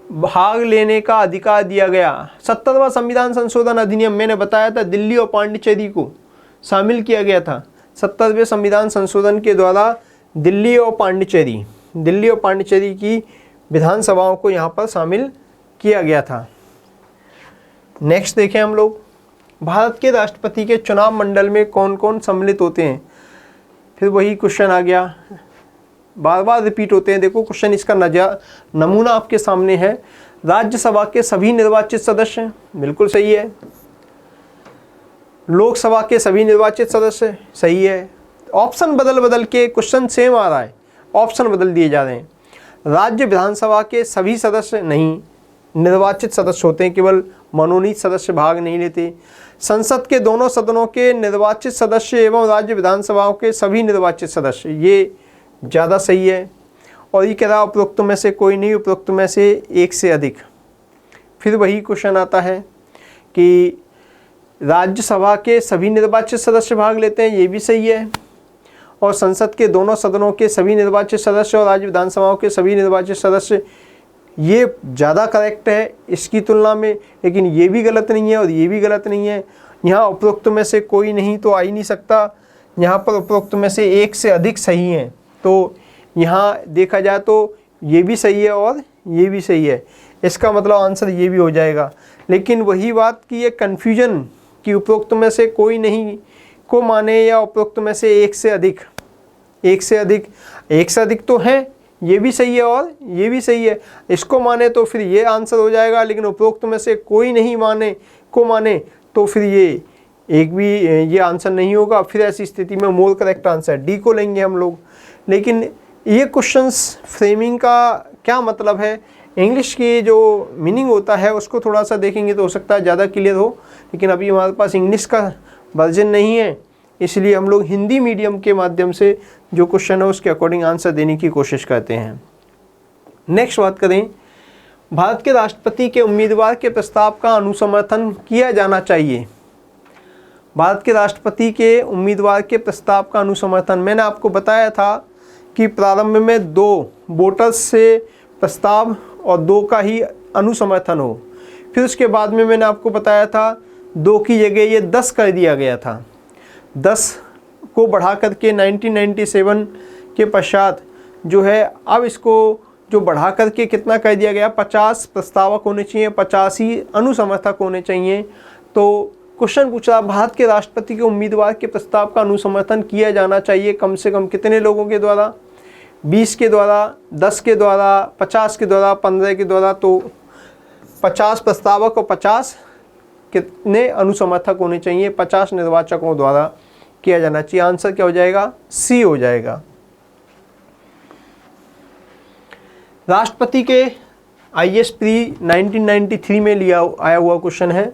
भाग लेने का अधिकार दिया गया, 70वां संविधान संशोधन अधिनियम, मैंने बताया था दिल्ली और पांडिचेरी को शामिल किया गया था। 70वें संविधान संशोधन के द्वारा दिल्ली और पांडिचेरी की विधानसभाओं को यहाँ पर शामिल किया गया था। नेक्स्ट देखें हम लोग, भारत के राष्ट्रपति के चुनाव मंडल में कौन कौन सम्मिलित होते हैं? फिर वही क्वेश्चन आ गया, बार बार रिपीट होते हैं। देखो क्वेश्चन इसका नमूना आपके सामने है। राज्यसभा के सभी निर्वाचित सदस्य, बिल्कुल सही है। लोकसभा के सभी निर्वाचित सदस्य, सही है। ऑप्शन बदल के क्वेश्चन सेम आ रहा है, ऑप्शन बदल दिए जा रहे हैं। राज्य विधानसभा के सभी सदस्य नहीं, निर्वाचित सदस्य होते हैं, केवल मनोनीत सदस्य भाग नहीं लेते। संसद के दोनों सदनों के निर्वाचित सदस्य एवं राज्य विधानसभाओं के सभी निर्वाचित सदस्य, ये ज़्यादा सही है। और ये कह रहा उपरोक्त में से कोई नहीं, उपरोक्त में से एक से अधिक। फिर वही क्वेश्चन आता है कि राज्यसभा के सभी निर्वाचित सदस्य भाग लेते हैं, ये भी सही है। और संसद के दोनों सदनों के सभी निर्वाचित सदस्य और राज्य विधानसभाओं के सभी निर्वाचित सदस्य, ये ज़्यादा करेक्ट है इसकी तुलना में, लेकिन ये भी गलत नहीं है और ये भी गलत नहीं है। यहाँ उपरोक्त में से कोई नहीं तो आ ही नहीं सकता, यहाँ पर उपरोक्त में से एक से अधिक सही हैं। तो यहाँ देखा जाए तो ये भी सही है और ये भी सही है, इसका मतलब आंसर ये भी हो जाएगा। लेकिन वही बात कि ये कन्फ्यूजन कि उपरोक्त में से कोई नहीं को माने या उपरोक्त में से एक से अधिक तो है, ये भी सही है और ये भी सही है, इसको माने तो फिर ये आंसर हो जाएगा। लेकिन उपरोक्त में से कोई नहीं माने तो फिर ये एक भी ये आंसर नहीं होगा। फिर ऐसी स्थिति में मोर करेक्ट आंसर डी को लेंगे हम लोग। लेकिन ये क्वेश्चंस फ्रेमिंग का क्या मतलब है, इंग्लिश की जो मीनिंग होता है उसको थोड़ा सा देखेंगे तो हो सकता है ज़्यादा क्लियर हो। लेकिन अभी हमारे पास इंग्लिश का वर्जन नहीं है, इसलिए हम लोग हिंदी मीडियम के माध्यम से जो क्वेश्चन है उसके अकॉर्डिंग आंसर देने की कोशिश करते हैं। नेक्स्ट बात करें, भारत के राष्ट्रपति के उम्मीदवार के प्रस्ताव का अनुसमर्थन किया जाना चाहिए। भारत के राष्ट्रपति के उम्मीदवार के प्रस्ताव का अनुसमर्थन, मैंने आपको बताया था कि प्रारंभ में 2 वोटर्स से प्रस्ताव और 2 का ही अनुसमर्थन हो। फिर उसके बाद में मैंने आपको बताया था 2 की जगह ये 10 कर दिया गया था। 10 को बढ़ा करके 1997 के पश्चात जो है अब इसको जो बढ़ा करके कितना कर दिया गया, 50 प्रस्तावक होने चाहिए, 50 ही अनुसमर्थक होने चाहिए। तो क्वेश्चन पूछा, भारत के राष्ट्रपति के उम्मीदवार के प्रस्ताव का अनुसमर्थन किया जाना चाहिए कम से कम कितने लोगों के द्वारा, 20 के द्वारा, 10 के द्वारा, 50 के द्वारा, 15 के द्वारा। तो 50 प्रस्तावक और 50 कितने अनुसमर्थक होने चाहिए, 50 निर्वाचकों द्वारा किया जाना चाहिए। आंसर क्या हो जाएगा, सी हो जाएगा। राष्ट्रपति के IAS प्री 1993 में आया हुआ क्वेश्चन है।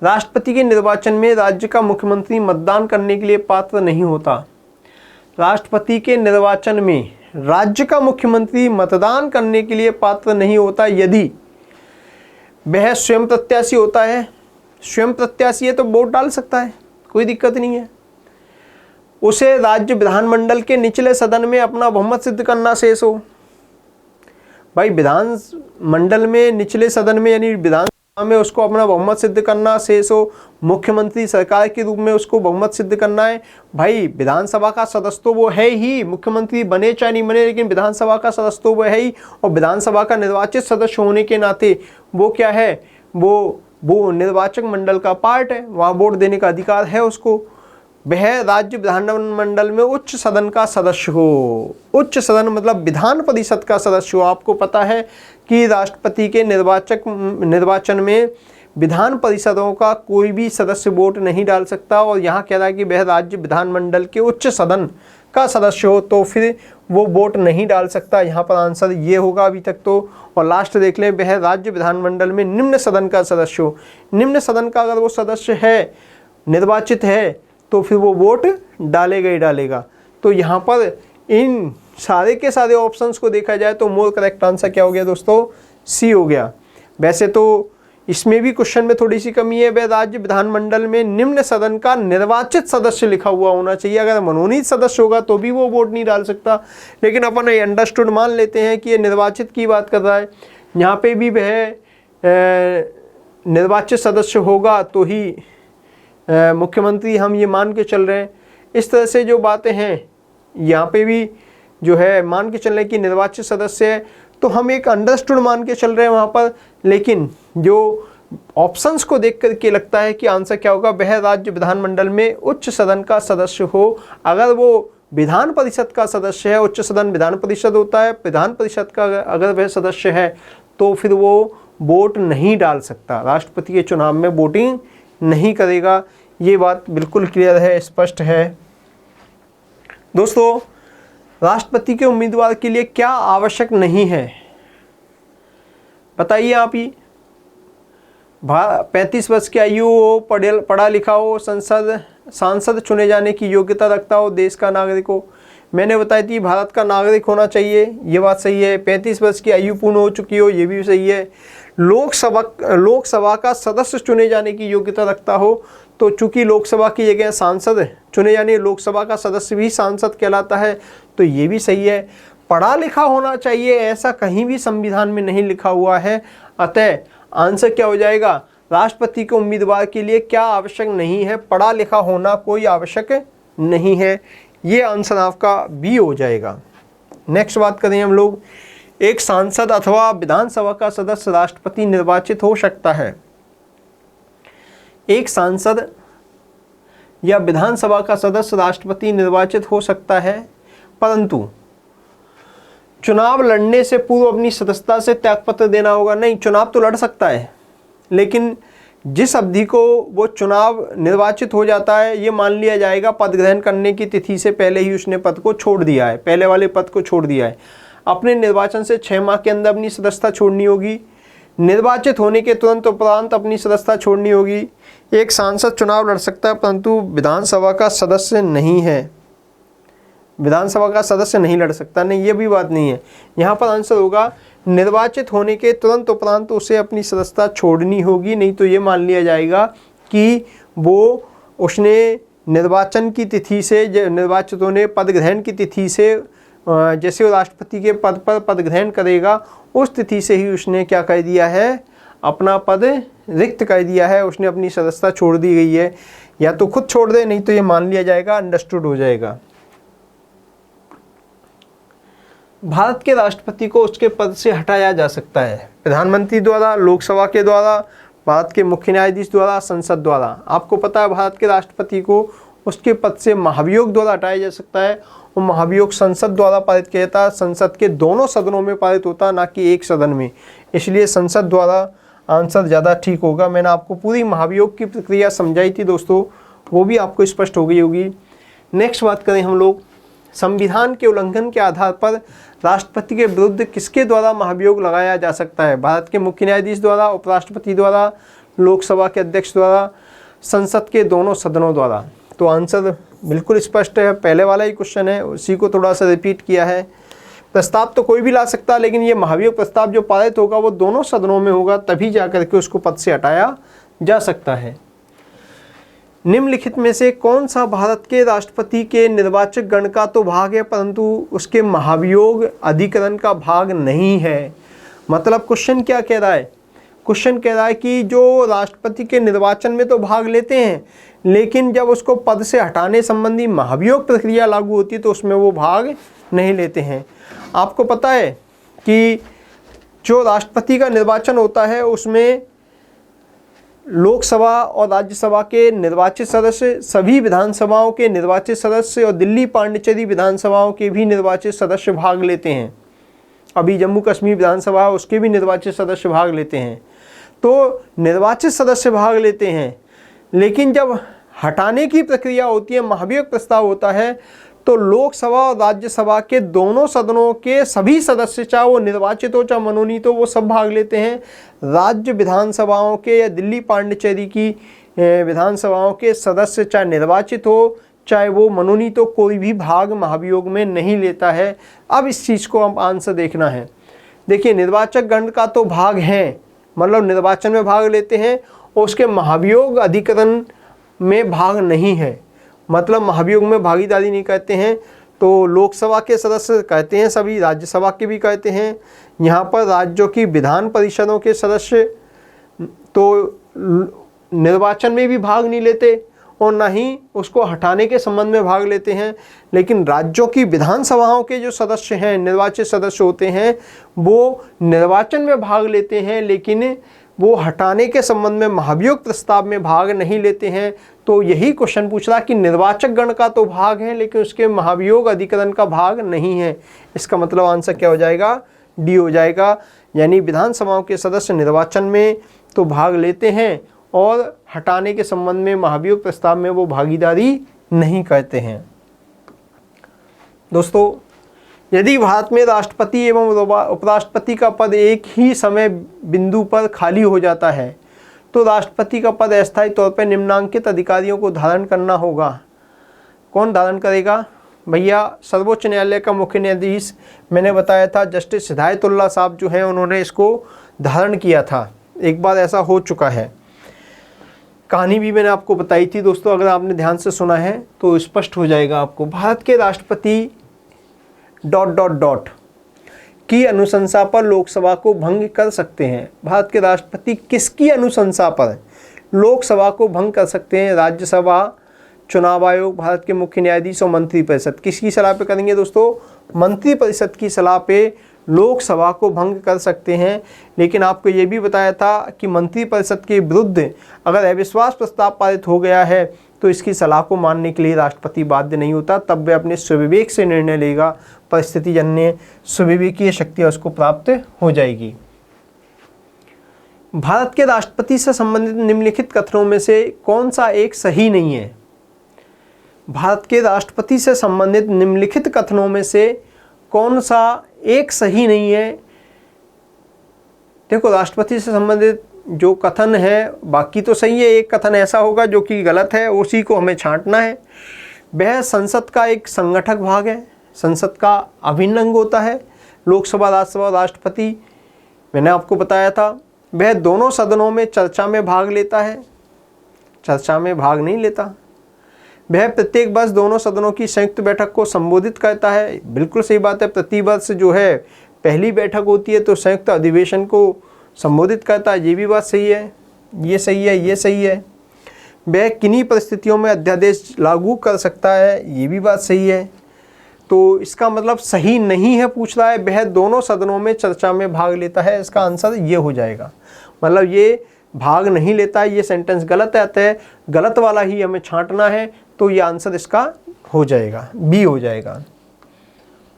राष्ट्रपति के निर्वाचन में राज्य का मुख्यमंत्री मतदान करने के लिए पात्र नहीं होता। राष्ट्रपति के निर्वाचन में राज्य का मुख्यमंत्री मतदान करने के लिए पात्र नहीं होता यदि वह स्वयं प्रत्याशी होता है। स्वयं प्रत्याशी है तो वोट डाल सकता है, कोई दिक्कत नहीं है। उसे राज्य विधानमंडल के निचले सदन में अपना बहुमत सिद्ध करना शेष हो। भाई विधान मंडल में निचले सदन में यानी विधानसभा में उसको अपना बहुमत सिद्ध करना शेष हो। मुख्यमंत्री सरकार के रूप में उसको बहुमत सिद्ध करना है। भाई विधानसभा का सदस्य तो वो है ही, मुख्यमंत्री बने चाहे नहीं बने, लेकिन विधानसभा का सदस्य तो वो है ही। और विधानसभा का निर्वाचित सदस्य होने के नाते वो क्या है, वो निर्वाचक मंडल का पार्ट है, वहाँ वोट देने का अधिकार है उसको। वह राज्य विधानमंडल में उच्च सदन का सदस्य हो। उच्च सदन मतलब विधान परिषद का सदस्य हो। आपको पता है कि राष्ट्रपति के निर्वाचन में विधान परिषदों का कोई भी सदस्य वोट नहीं डाल सकता। और यहाँ कह रहा है कि वह राज्य विधानमंडल के उच्च सदन का सदस्य हो तो फिर वो वोट नहीं डाल सकता। यहाँ पर आंसर ये होगा अभी तक तो। और लास्ट देख लें, वह राज्य विधानमंडल में निम्न सदन का सदस्य हो। निम्न सदन का अगर वो सदस्य है, निर्वाचित है, तो फिर वो वोट डालेगा ही डालेगा। तो यहाँ पर इन सारे के सारे ऑप्शंस को देखा जाए तो मोर करेक्ट आंसर क्या हो गया दोस्तों, सी हो गया। वैसे तो इसमें भी क्वेश्चन में थोड़ी सी कमी है, वह राज्य विधानमंडल में निम्न सदन का निर्वाचित सदस्य लिखा हुआ होना चाहिए। अगर मनोनीत सदस्य होगा तो भी वो वोट नहीं डाल सकता। लेकिन अपन अंडरस्टूड मान लेते हैं कि ये निर्वाचित की बात कर रहा है। यहाँ पे भी वह निर्वाचित सदस्य होगा तो ही मुख्यमंत्री हम ये मान के चल रहे हैं। इस तरह से जो बातें हैं यहाँ पे भी जो है मान के चल रहे हैं कि निर्वाचित सदस्य है, तो हम एक अंडरस्टूड मान के चल रहे हैं वहाँ पर। लेकिन जो ऑप्शंस को देख करके लगता है कि आंसर क्या होगा, वह राज्य विधानमंडल में उच्च सदन का सदस्य हो। अगर वो विधान परिषद का सदस्य है, उच्च सदन विधान परिषद होता है, विधान परिषद का अगर वह सदस्य है तो फिर वो वोट नहीं डाल सकता, राष्ट्रपति के चुनाव में वोटिंग नहीं करेगा। ये बात बिल्कुल क्लियर है, स्पष्ट है। दोस्तों, राष्ट्रपति के उम्मीदवार के लिए क्या आवश्यक नहीं है बताइए आप ही। 35 वर्ष की आयु हो, पढ़ा लिखा हो, सांसद चुने जाने की योग्यता रखता हो, देश का नागरिक हो। मैंने बताई थी भारत का नागरिक होना चाहिए, ये बात सही है। 35 वर्ष की आयु पूर्ण हो चुकी हो, ये भी सही है। लोकसभा का सदस्य चुने जाने की योग्यता रखता हो, तो चूंकि लोकसभा की जगह सांसद चुने जाने, लोकसभा का सदस्य भी सांसद कहलाता है, तो ये भी सही है। पढ़ा लिखा होना चाहिए, ऐसा कहीं भी संविधान में नहीं लिखा हुआ है। अतः आंसर क्या हो जाएगा, राष्ट्रपति के उम्मीदवार के लिए क्या आवश्यक नहीं है, पढ़ा लिखा होना कोई आवश्यक नहीं है। ये आंसर आपका बी हो जाएगा। नेक्स्ट बात करें हम लोग, एक सांसद अथवा विधानसभा का सदस्य राष्ट्रपति निर्वाचित हो सकता है। एक सांसद या विधानसभा का सदस्य राष्ट्रपति निर्वाचित हो सकता है, परंतु चुनाव लड़ने से पूर्व अपनी सदस्यता से त्यागपत्र देना होगा। नहीं, चुनाव तो लड़ सकता है, लेकिन जिस अवधि को वो चुनाव निर्वाचित हो जाता है, ये मान लिया जाएगा पद ग्रहण करने की तिथि से पहले ही उसने पद को छोड़ दिया है, पहले वाले पद को छोड़ दिया है। अपने निर्वाचन से 6 माह के अंदर अपनी सदस्यता छोड़नी होगी। निर्वाचित होने के तुरंत उपरांत अपनी सदस्यता छोड़नी होगी। एक सांसद चुनाव लड़ सकता है, परंतु विधानसभा का सदस्य नहीं है, विधानसभा का सदस्य नहीं लड़ सकता। नहीं, ये भी बात नहीं है। यहाँ पर आंसर होगा निर्वाचित होने के तुरंत उपरांत उसे अपनी सदस्यता छोड़नी होगी, नहीं तो ये मान लिया जाएगा कि उसने निर्वाचन की तिथि से, निर्वाचित होने पद ग्रहण की तिथि से जैसे वो राष्ट्रपति के पद पर पद ग्रहण करेगा उस तिथि से ही उसने क्या कर दिया है, अपना पद रिक्त कर दिया है, उसने अपनी सदस्यता छोड़ दी गई है। या तो खुद छोड़ दे, नहीं तो ये मान लिया जाएगा, अंडरस्टूड हो जाएगा। भारत के राष्ट्रपति को उसके पद से हटाया जा सकता है प्रधानमंत्री द्वारा, लोकसभा के द्वारा, भारत के मुख्य न्यायाधीश द्वारा, संसद द्वारा। आपको पता है भारत के राष्ट्रपति को उसके पद से महाभियोग द्वारा हटाया जा सकता है, और महाभियोग संसद द्वारा पारित किया जाता है। संसद के दोनों सदनों में पारित होता है, ना कि एक सदन में, इसलिए संसद द्वारा आंसर ज़्यादा ठीक होगा। मैंने आपको पूरी महाभियोग की प्रक्रिया समझाई थी दोस्तों, वो भी आपको स्पष्ट हो गई होगी। नेक्स्ट बात करें हम लोग, संविधान के उल्लंघन के आधार पर राष्ट्रपति के विरुद्ध किसके द्वारा महाभियोग लगाया जा सकता है? भारत के मुख्य न्यायाधीश द्वारा, उपराष्ट्रपति द्वारा, लोकसभा के अध्यक्ष द्वारा, संसद के दोनों सदनों द्वारा। तो आंसर बिल्कुल स्पष्ट है, पहले वाला ही क्वेश्चन है, उसी को थोड़ा सा रिपीट किया है। प्रस्ताव तो कोई भी ला सकता है, लेकिन ये महाभियोग प्रस्ताव जो पारित होगा वो दोनों सदनों में होगा, तभी जाकर के उसको पद से हटाया जा सकता है। निम्नलिखित में से कौन सा भारत के राष्ट्रपति के निर्वाचक गण का तो भाग है, परंतु उसके महाभियोग अधिकरण का भाग नहीं है? मतलब क्वेश्चन क्या कह रहा है? क्वेश्चन कह रहा है कि जो राष्ट्रपति के निर्वाचन में तो भाग लेते हैं, लेकिन जब उसको पद से हटाने संबंधी महाभियोग प्रक्रिया लागू होती है तो उसमें वो भाग नहीं लेते हैं। आपको पता है कि जो राष्ट्रपति का निर्वाचन होता है उसमें लोकसभा और राज्यसभा के निर्वाचित सदस्य, सभी विधानसभाओं के निर्वाचित सदस्य और दिल्ली पांडिचेरी विधानसभाओं के भी निर्वाचित सदस्य भाग लेते हैं। अभी जम्मू कश्मीर विधानसभा उसके भी निर्वाचित सदस्य भाग लेते हैं। तो निर्वाचित सदस्य भाग लेते हैं, लेकिन जब हटाने की प्रक्रिया होती है, महाभियोग प्रस्ताव होता है, तो लोकसभा और राज्यसभा के दोनों सदनों के सभी सदस्य, चाहे वो निर्वाचित हो चाहे मनोनीत हो, वो सब भाग लेते हैं। राज्य विधानसभाओं के या दिल्ली पांडिचेरी की विधानसभाओं के सदस्य चाहे निर्वाचित हो चाहे वो मनोनीत हो, कोई भी भाग महाभियोग में नहीं लेता है। अब इस चीज़ को हम आंसर देखना है। देखिए, निर्वाचक गण का तो भाग है, मतलब निर्वाचन में भाग लेते हैं, और उसके महाभियोग अधिकरण में भाग नहीं है, मतलब महाभियोग में भागीदारी नहीं करते हैं। तो लोकसभा के सदस्य कहते हैं, सभी राज्यसभा के भी कहते हैं। यहाँ पर राज्यों की विधान परिषदों के सदस्य तो निर्वाचन में भी भाग नहीं लेते और न ही उसको हटाने के संबंध में भाग लेते हैं, लेकिन राज्यों की विधानसभाओं के जो सदस्य हैं, निर्वाचित सदस्य होते हैं, वो निर्वाचन में भाग लेते हैं, लेकिन वो हटाने के संबंध में महाभियोग प्रस्ताव में भाग नहीं लेते हैं। तो यही क्वेश्चन पूछ रहा कि निर्वाचक गण का तो भाग है, लेकिन उसके महाभियोग अधिकरण का भाग नहीं है। इसका मतलब आंसर क्या हो जाएगा? डी हो जाएगा। यानी विधानसभाओं के सदस्य निर्वाचन में तो भाग लेते हैं और हटाने के संबंध में महाभियोग प्रस्ताव में वो भागीदारी नहीं करते हैं। दोस्तों, यदि भारत में राष्ट्रपति एवं उपराष्ट्रपति का पद एक ही समय बिंदु पर खाली हो जाता है, तो राष्ट्रपति का पद अस्थायी तौर पर निम्नांकित अधिकारियों को धारण करना होगा। कौन धारण करेगा? भैया, सर्वोच्च न्यायालय का मुख्य न्यायाधीश, मैंने बताया था जस्टिस हिदायतुल्लाह साहब जो हैं, उन्होंने इसको धारण किया था। एक बार ऐसा हो चुका है। कहानी भी मैंने आपको बताई थी दोस्तों, अगर आपने ध्यान से सुना है तो स्पष्ट हो जाएगा आपको। भारत के राष्ट्रपति ... की अनुशंसा पर लोकसभा को भंग कर सकते हैं। भारत के राष्ट्रपति किसकी अनुशंसा पर लोकसभा को भंग कर सकते हैं? राज्यसभा, चुनाव आयोग, भारत के मुख्य न्यायाधीश और मंत्रिपरिषद। किसकी सलाह पे करेंगे दोस्तों? मंत्रिपरिषद की सलाह पे लोकसभा को भंग कर सकते हैं। लेकिन आपको ये भी बताया था कि मंत्रिपरिषद के विरुद्ध अगर अविश्वास प्रस्ताव पारित हो गया है तो इसकी सलाह को मानने के लिए राष्ट्रपति बाध्य नहीं होता, तब वह अपने स्वविवेक से निर्णय लेगा, परिस्थिति जन्य स्वविवेकीय शक्ति उसको प्राप्त हो जाएगी। भारत के राष्ट्रपति से संबंधित निम्नलिखित कथनों में से कौन सा एक सही नहीं है? भारत के राष्ट्रपति से संबंधित निम्नलिखित कथनों में से कौन सा एक सही नहीं है? देखो, राष्ट्रपति से संबंधित जो कथन है बाकी तो सही है, एक कथन ऐसा होगा जो कि गलत है, उसी को हमें छांटना है। वह संसद का एक संगठक भाग है, संसद का अभिन्न अंग होता है। लोकसभा, राज्यसभा, राष्ट्रपति, मैंने आपको बताया था। वह दोनों सदनों में चर्चा में भाग लेता है, चर्चा में भाग नहीं लेता। वह प्रत्येक वर्ष दोनों सदनों की संयुक्त बैठक को संबोधित करता है। बिल्कुल सही बात है, प्रति वर्ष जो है पहली बैठक होती है तो संयुक्त अधिवेशन को संबोधित करता है, ये भी बात सही है, ये सही है, ये सही है। वह किन्हीं परिस्थितियों में अध्यादेश लागू कर सकता है, ये भी बात सही है। तो इसका मतलब सही नहीं है पूछ रहा है, वह दोनों सदनों में चर्चा में भाग लेता है, इसका आंसर ये हो जाएगा। मतलब ये भाग नहीं लेता है, ये सेंटेंस गलत आता है, गलत वाला ही हमें छांटना है, तो ये आंसर इसका हो जाएगा, बी हो जाएगा।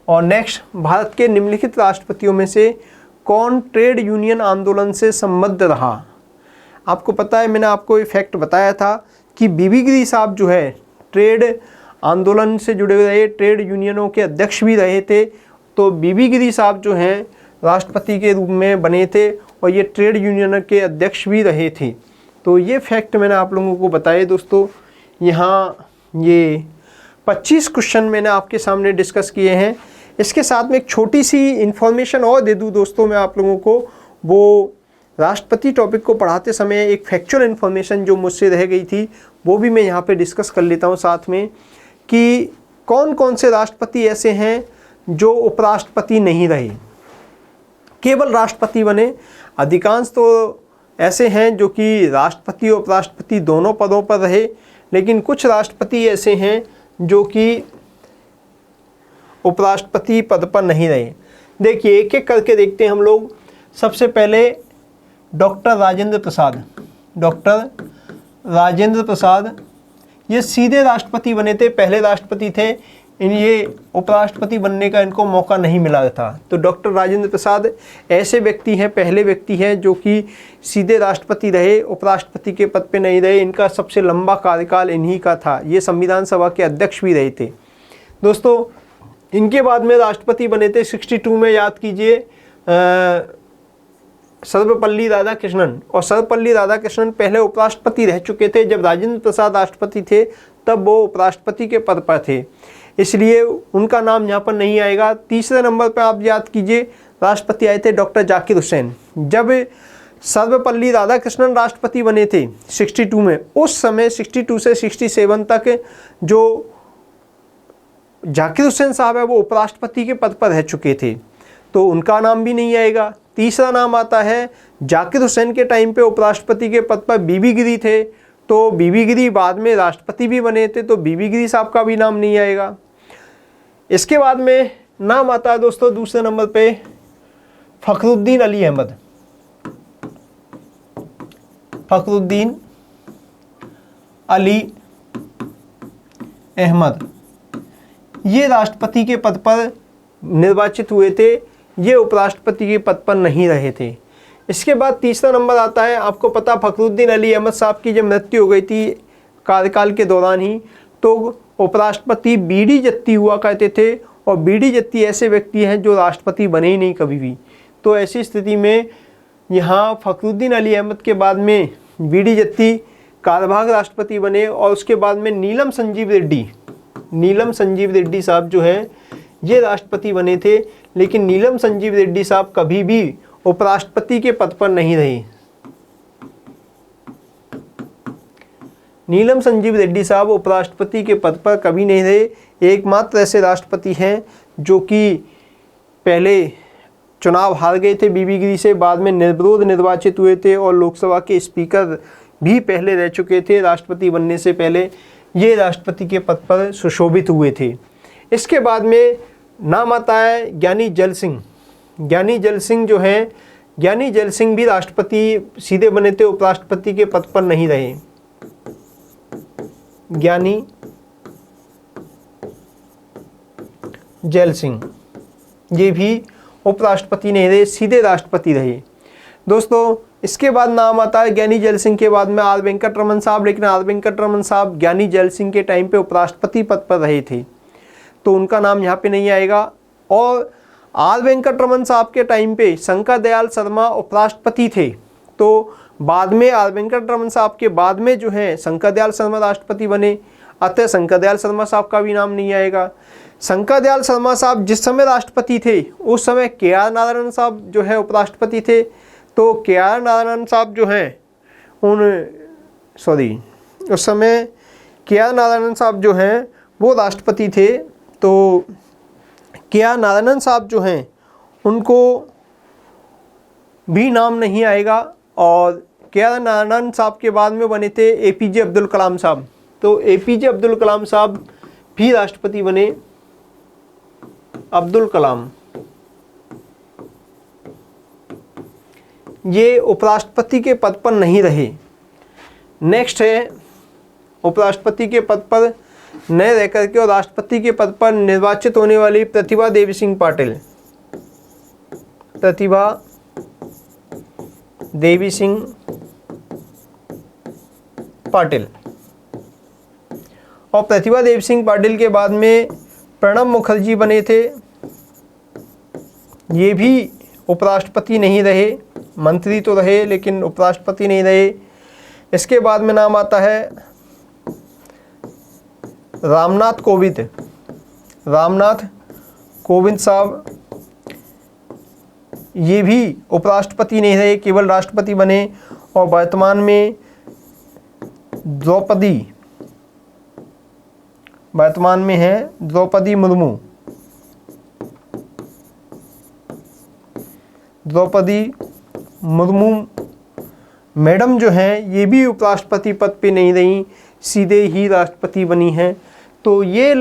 और नेक्स्ट, भारत के निम्नलिखित राष्ट्रपतियों में से कौन ट्रेड यूनियन आंदोलन से संबद्ध रहा? आपको पता है, मैंने आपको ये फैक्ट बताया था कि बीबी गिरी साहब जो है ट्रेड आंदोलन से जुड़े हुए रहे, ट्रेड यूनियनों के अध्यक्ष भी रहे थे। तो बीबी गिरी साहब जो हैं राष्ट्रपति के रूप में बने थे और ये ट्रेड यूनियन के अध्यक्ष भी रहे थे। तो ये फैक्ट मैंने आप लोगों को बताए दोस्तों। यहाँ ये 25 क्वेश्चन मैंने आपके सामने डिस्कस किए हैं। इसके साथ में एक छोटी सी इन्फॉर्मेशन और दे दूँ दोस्तों मैं आप लोगों को, वो राष्ट्रपति टॉपिक को पढ़ाते समय एक फैक्चुअल इन्फॉर्मेशन जो मुझसे रह गई थी वो भी मैं यहाँ पे डिस्कस कर लेता हूँ साथ में, कि कौन कौन से राष्ट्रपति ऐसे हैं जो उपराष्ट्रपति नहीं रहे, केवल राष्ट्रपति बने। अधिकांश तो ऐसे हैं जो कि राष्ट्रपति और उपराष्ट्रपति दोनों पदों पर रहे, लेकिन कुछ राष्ट्रपति ऐसे हैं जो कि उपराष्ट्रपति पद पर नहीं रहे। देखिए एक एक करके देखते हैं हम लोग। सबसे पहले डॉक्टर राजेंद्र प्रसाद, डॉक्टर राजेंद्र प्रसाद ये सीधे राष्ट्रपति बने थे, पहले राष्ट्रपति थे। ये उपराष्ट्रपति बनने का इनको मौका नहीं मिला था। तो डॉक्टर राजेंद्र प्रसाद ऐसे व्यक्ति हैं, पहले व्यक्ति हैं जो कि सीधे राष्ट्रपति रहे, उपराष्ट्रपति के पद पे नहीं रहे। इनका सबसे लंबा कार्यकाल इन्हीं का था। ये संविधान सभा के अध्यक्ष भी रहे थे दोस्तों। इनके बाद में राष्ट्रपति बने थे 62 में, याद कीजिए, सर्वपल्ली राधाकृष्णन। और सर्वपल्ली राधाकृष्णन पहले उपराष्ट्रपति रह चुके थे। जब राजेंद्र प्रसाद राष्ट्रपति थे तब वो उपराष्ट्रपति के पद पर थे, इसलिए उनका नाम यहाँ पर नहीं आएगा। तीसरे नंबर पर आप याद कीजिए राष्ट्रपति आए थे डॉक्टर जाकिर हुसैन। जब सर्वपल्ली राधाकृष्णन राष्ट्रपति बने थे 62 में, उस समय 62 से 67 तक जो जाकिर हुसैन साहब है वो उपराष्ट्रपति के पद पर रह चुके थे, तो उनका नाम भी नहीं आएगा। तीसरा नाम आता है जाकिर हुसैन के टाइम पे उपराष्ट्रपति के पद पर बीबी गिरी थे, तो बीबी गिरी बाद में राष्ट्रपति भी बने थे, तो बीबी गिरी साहब का भी नाम नहीं आएगा। इसके बाद में नाम आता है दोस्तों दूसरे नंबर पे फखरुद्दीन अली अहमद। फखरुद्दीन अली अहमद ये राष्ट्रपति के पद पर निर्वाचित हुए थे, ये उपराष्ट्रपति के पद पर नहीं रहे थे। इसके बाद तीसरा नंबर आता है, आपको पता फखरुद्दीन अली अहमद साहब की जब मृत्यु हो गई थी कार्यकाल के दौरान ही, तो उपराष्ट्रपति बीडी जत्ती हुआ करते थे। और बीडी जत्ती ऐसे व्यक्ति हैं जो राष्ट्रपति बने ही नहीं कभी भी। तो ऐसी स्थिति में यहाँ फखरुद्दीन अली अहमद के बाद में बीडी जत्ती कार्यवाहक राष्ट्रपति बने। और उसके बाद में नीलम संजीव रेड्डी साहब जो हैं ये राष्ट्रपति बने थे, लेकिन नीलम संजीव रेड्डी साहब कभी भी उपराष्ट्रपति के पद पर नहीं रहे। नीलम संजीव रेड्डी साहब उपराष्ट्रपति के पद पर कभी नहीं रहे। एकमात्र ऐसे राष्ट्रपति हैं जो कि पहले चुनाव हार गए थे बीबी गिरी से, बाद में निर्विरोध निर्वाचित हुए थे और लोकसभा के स्पीकर भी पहले रह चुके थे राष्ट्रपति बनने से पहले। ये राष्ट्रपति के पद पर सुशोभित हुए थे। इसके बाद में नाम आता है ज्ञानी जैल सिंह। ज्ञानी जैल सिंह जो हैं, ज्ञानी जैल सिंह भी राष्ट्रपति सीधे बने थे, उपराष्ट्रपति के पद पर नहीं रहे। ज्ञानी जैल सिंह ये भी उपराष्ट्रपति नहीं रहे, सीधे राष्ट्रपति रहे दोस्तों। इसके बाद नाम आता है ज्ञानी जैल सिंह के बाद में आर वेंकटरमन साहब, लेकिन आर वेंकटरमन साहब ज्ञानी जैल सिंह के टाइम पे उपराष्ट्रपति पद पर रहे थे, तो उनका नाम यहाँ पे नहीं आएगा। और आर वेंकटरमन साहब के टाइम पे शंकर दयाल शर्मा उपराष्ट्रपति थे, तो बाद में आर वेंकटरमन साहब के बाद में जो है शंकर दयाल शर्मा राष्ट्रपति बने, अतः शंकर दयाल शर्मा साहब का भी नाम नहीं आएगा। शंकर दयाल शर्मा साहब जिस समय राष्ट्रपति थे उस समय के आर नारायणन साहब जो है उपराष्ट्रपति थे, तो के आर नारायणन साहब जो हैं उस समय के.आर. नारायणन साहब जो हैं वो राष्ट्रपति थे, तो के.आर. नारायणन साहब जो हैं उनको भी नाम नहीं आएगा। और के.आर. नारायणन साहब के बाद में बने थे ए.पी.जे. अब्दुल कलाम साहब। तो ए.पी.जे. अब्दुल कलाम साहब भी राष्ट्रपति बने। अब्दुल कलाम ये उपराष्ट्रपति के पद पर नहीं रहे। नेक्स्ट है उपराष्ट्रपति के पद पर न रह करके और राष्ट्रपति के पद पर निर्वाचित होने वाली प्रतिभा देवी सिंह पाटिल। प्रतिभा देवी सिंह पाटिल। और प्रतिभा देवी सिंह पाटिल के बाद में प्रणब मुखर्जी बने थे। ये भी उपराष्ट्रपति नहीं रहे, मंत्री तो रहे लेकिन उपराष्ट्रपति नहीं रहे। इसके बाद में नाम आता है रामनाथ कोविंद। रामनाथ कोविंद साहब ये भी उपराष्ट्रपति नहीं रहे, केवल राष्ट्रपति बने। और वर्तमान में वर्तमान में है द्रौपदी मुर्मू। द्रौपदी मुर्मू मैडम जो हैं ये भी उपराष्ट्रपति पद पे नहीं रही, सीधे ही राष्ट्रपति बनी हैं। तो ये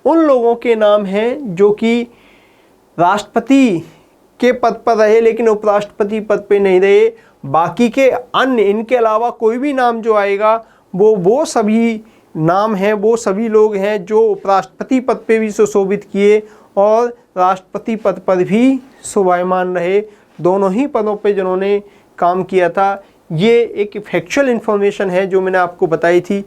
उन लोगों के नाम हैं जो कि राष्ट्रपति के पद पर रहे लेकिन उपराष्ट्रपति पद पे नहीं रहे। बाकी के अन्य इनके अलावा कोई भी नाम जो आएगा वो सभी नाम हैं, वो सभी लोग हैं जो उपराष्ट्रपति पद पे भी सुशोभित किए और राष्ट्रपति पद पर भी शोभायमान रहे। दोनों ही पदों पे जिन्होंने काम किया था। ये एक फैक्चुअल इन्फॉर्मेशन है जो मैंने आपको बताई थी।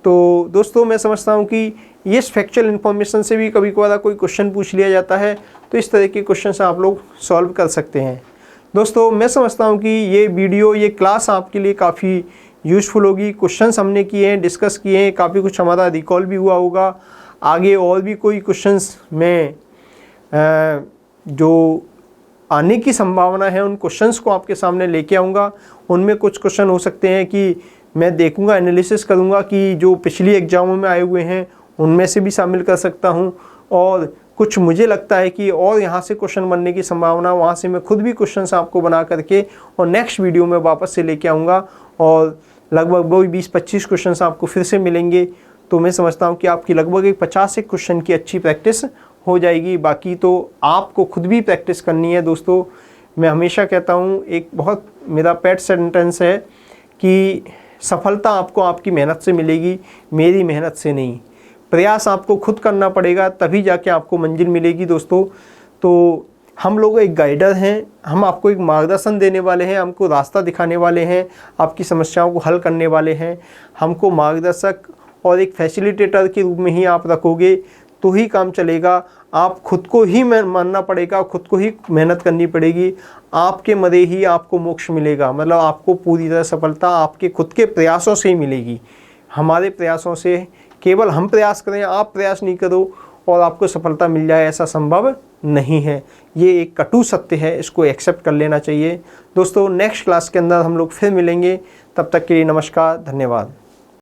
तो दोस्तों मैं समझता हूँ कि इस फैक्चुअल इन्फॉर्मेशन से भी कभी कभार कोई क्वेश्चन पूछ लिया जाता है, तो इस तरह के क्वेश्चन से आप लोग सॉल्व कर सकते हैं। दोस्तों मैं समझता हूँ कि ये वीडियो, ये क्लास आपके लिए काफ़ी यूज़फुल होगी। क्वेश्चंस हमने किए हैं, डिस्कस किए हैं, काफ़ी कुछ हमारा रिकॉल भी हुआ होगा। आगे और भी कोई क्वेश्चंस में जो आने की संभावना है उन क्वेश्चंस को आपके सामने लेके आऊँगा। उनमें कुछ क्वेश्चन हो सकते हैं कि मैं देखूँगा, एनालिसिस करूँगा कि जो पिछली एग्जामों में आए हुए हैं उनमें से भी शामिल कर सकता हूँ। और कुछ मुझे लगता है कि और यहाँ से क्वेश्चन बनने की संभावना, वहाँ से मैं खुद भी क्वेश्चंस आपको बना करके और नेक्स्ट वीडियो में वापस से लेके आऊँगा। और लगभग वही 20-25 क्वेश्चंस आपको फिर से मिलेंगे। तो मैं समझता हूँ कि आपकी लगभग एक 50 एक क्वेश्चन की अच्छी प्रैक्टिस हो जाएगी। बाकी तो आपको खुद भी प्रैक्टिस करनी है। दोस्तों मैं हमेशा कहता हूँ, एक बहुत मेरा पेट सेंटेंस है कि सफलता आपको आपकी मेहनत से मिलेगी, मेरी मेहनत से नहीं। प्रयास आपको खुद करना पड़ेगा, तभी जाके आपको मंजिल मिलेगी। दोस्तों तो हम लोग एक गाइडर हैं, हम आपको एक मार्गदर्शन देने वाले हैं, हमको रास्ता दिखाने वाले हैं, आपकी समस्याओं को हल करने वाले हैं। हमको मार्गदर्शक और एक फैसिलिटेटर के रूप में ही आप रखोगे तो ही काम चलेगा। आप खुद को ही मानना पड़ेगा, खुद को ही मेहनत करनी पड़ेगी। आपके मदे ही आपको मोक्ष मिलेगा, मतलब आपको पूरी तरह सफलता आपके खुद के प्रयासों से ही मिलेगी। हमारे प्रयासों से, केवल हम प्रयास करें, आप प्रयास नहीं करो और आपको सफलता मिल जाए, ऐसा संभव नहीं है। ये एक कटु सत्य है, इसको एक्सेप्ट कर लेना चाहिए। दोस्तों नेक्स्ट क्लास के अंदर हम लोग फिर मिलेंगे, तब तक के लिए नमस्कार, धन्यवाद।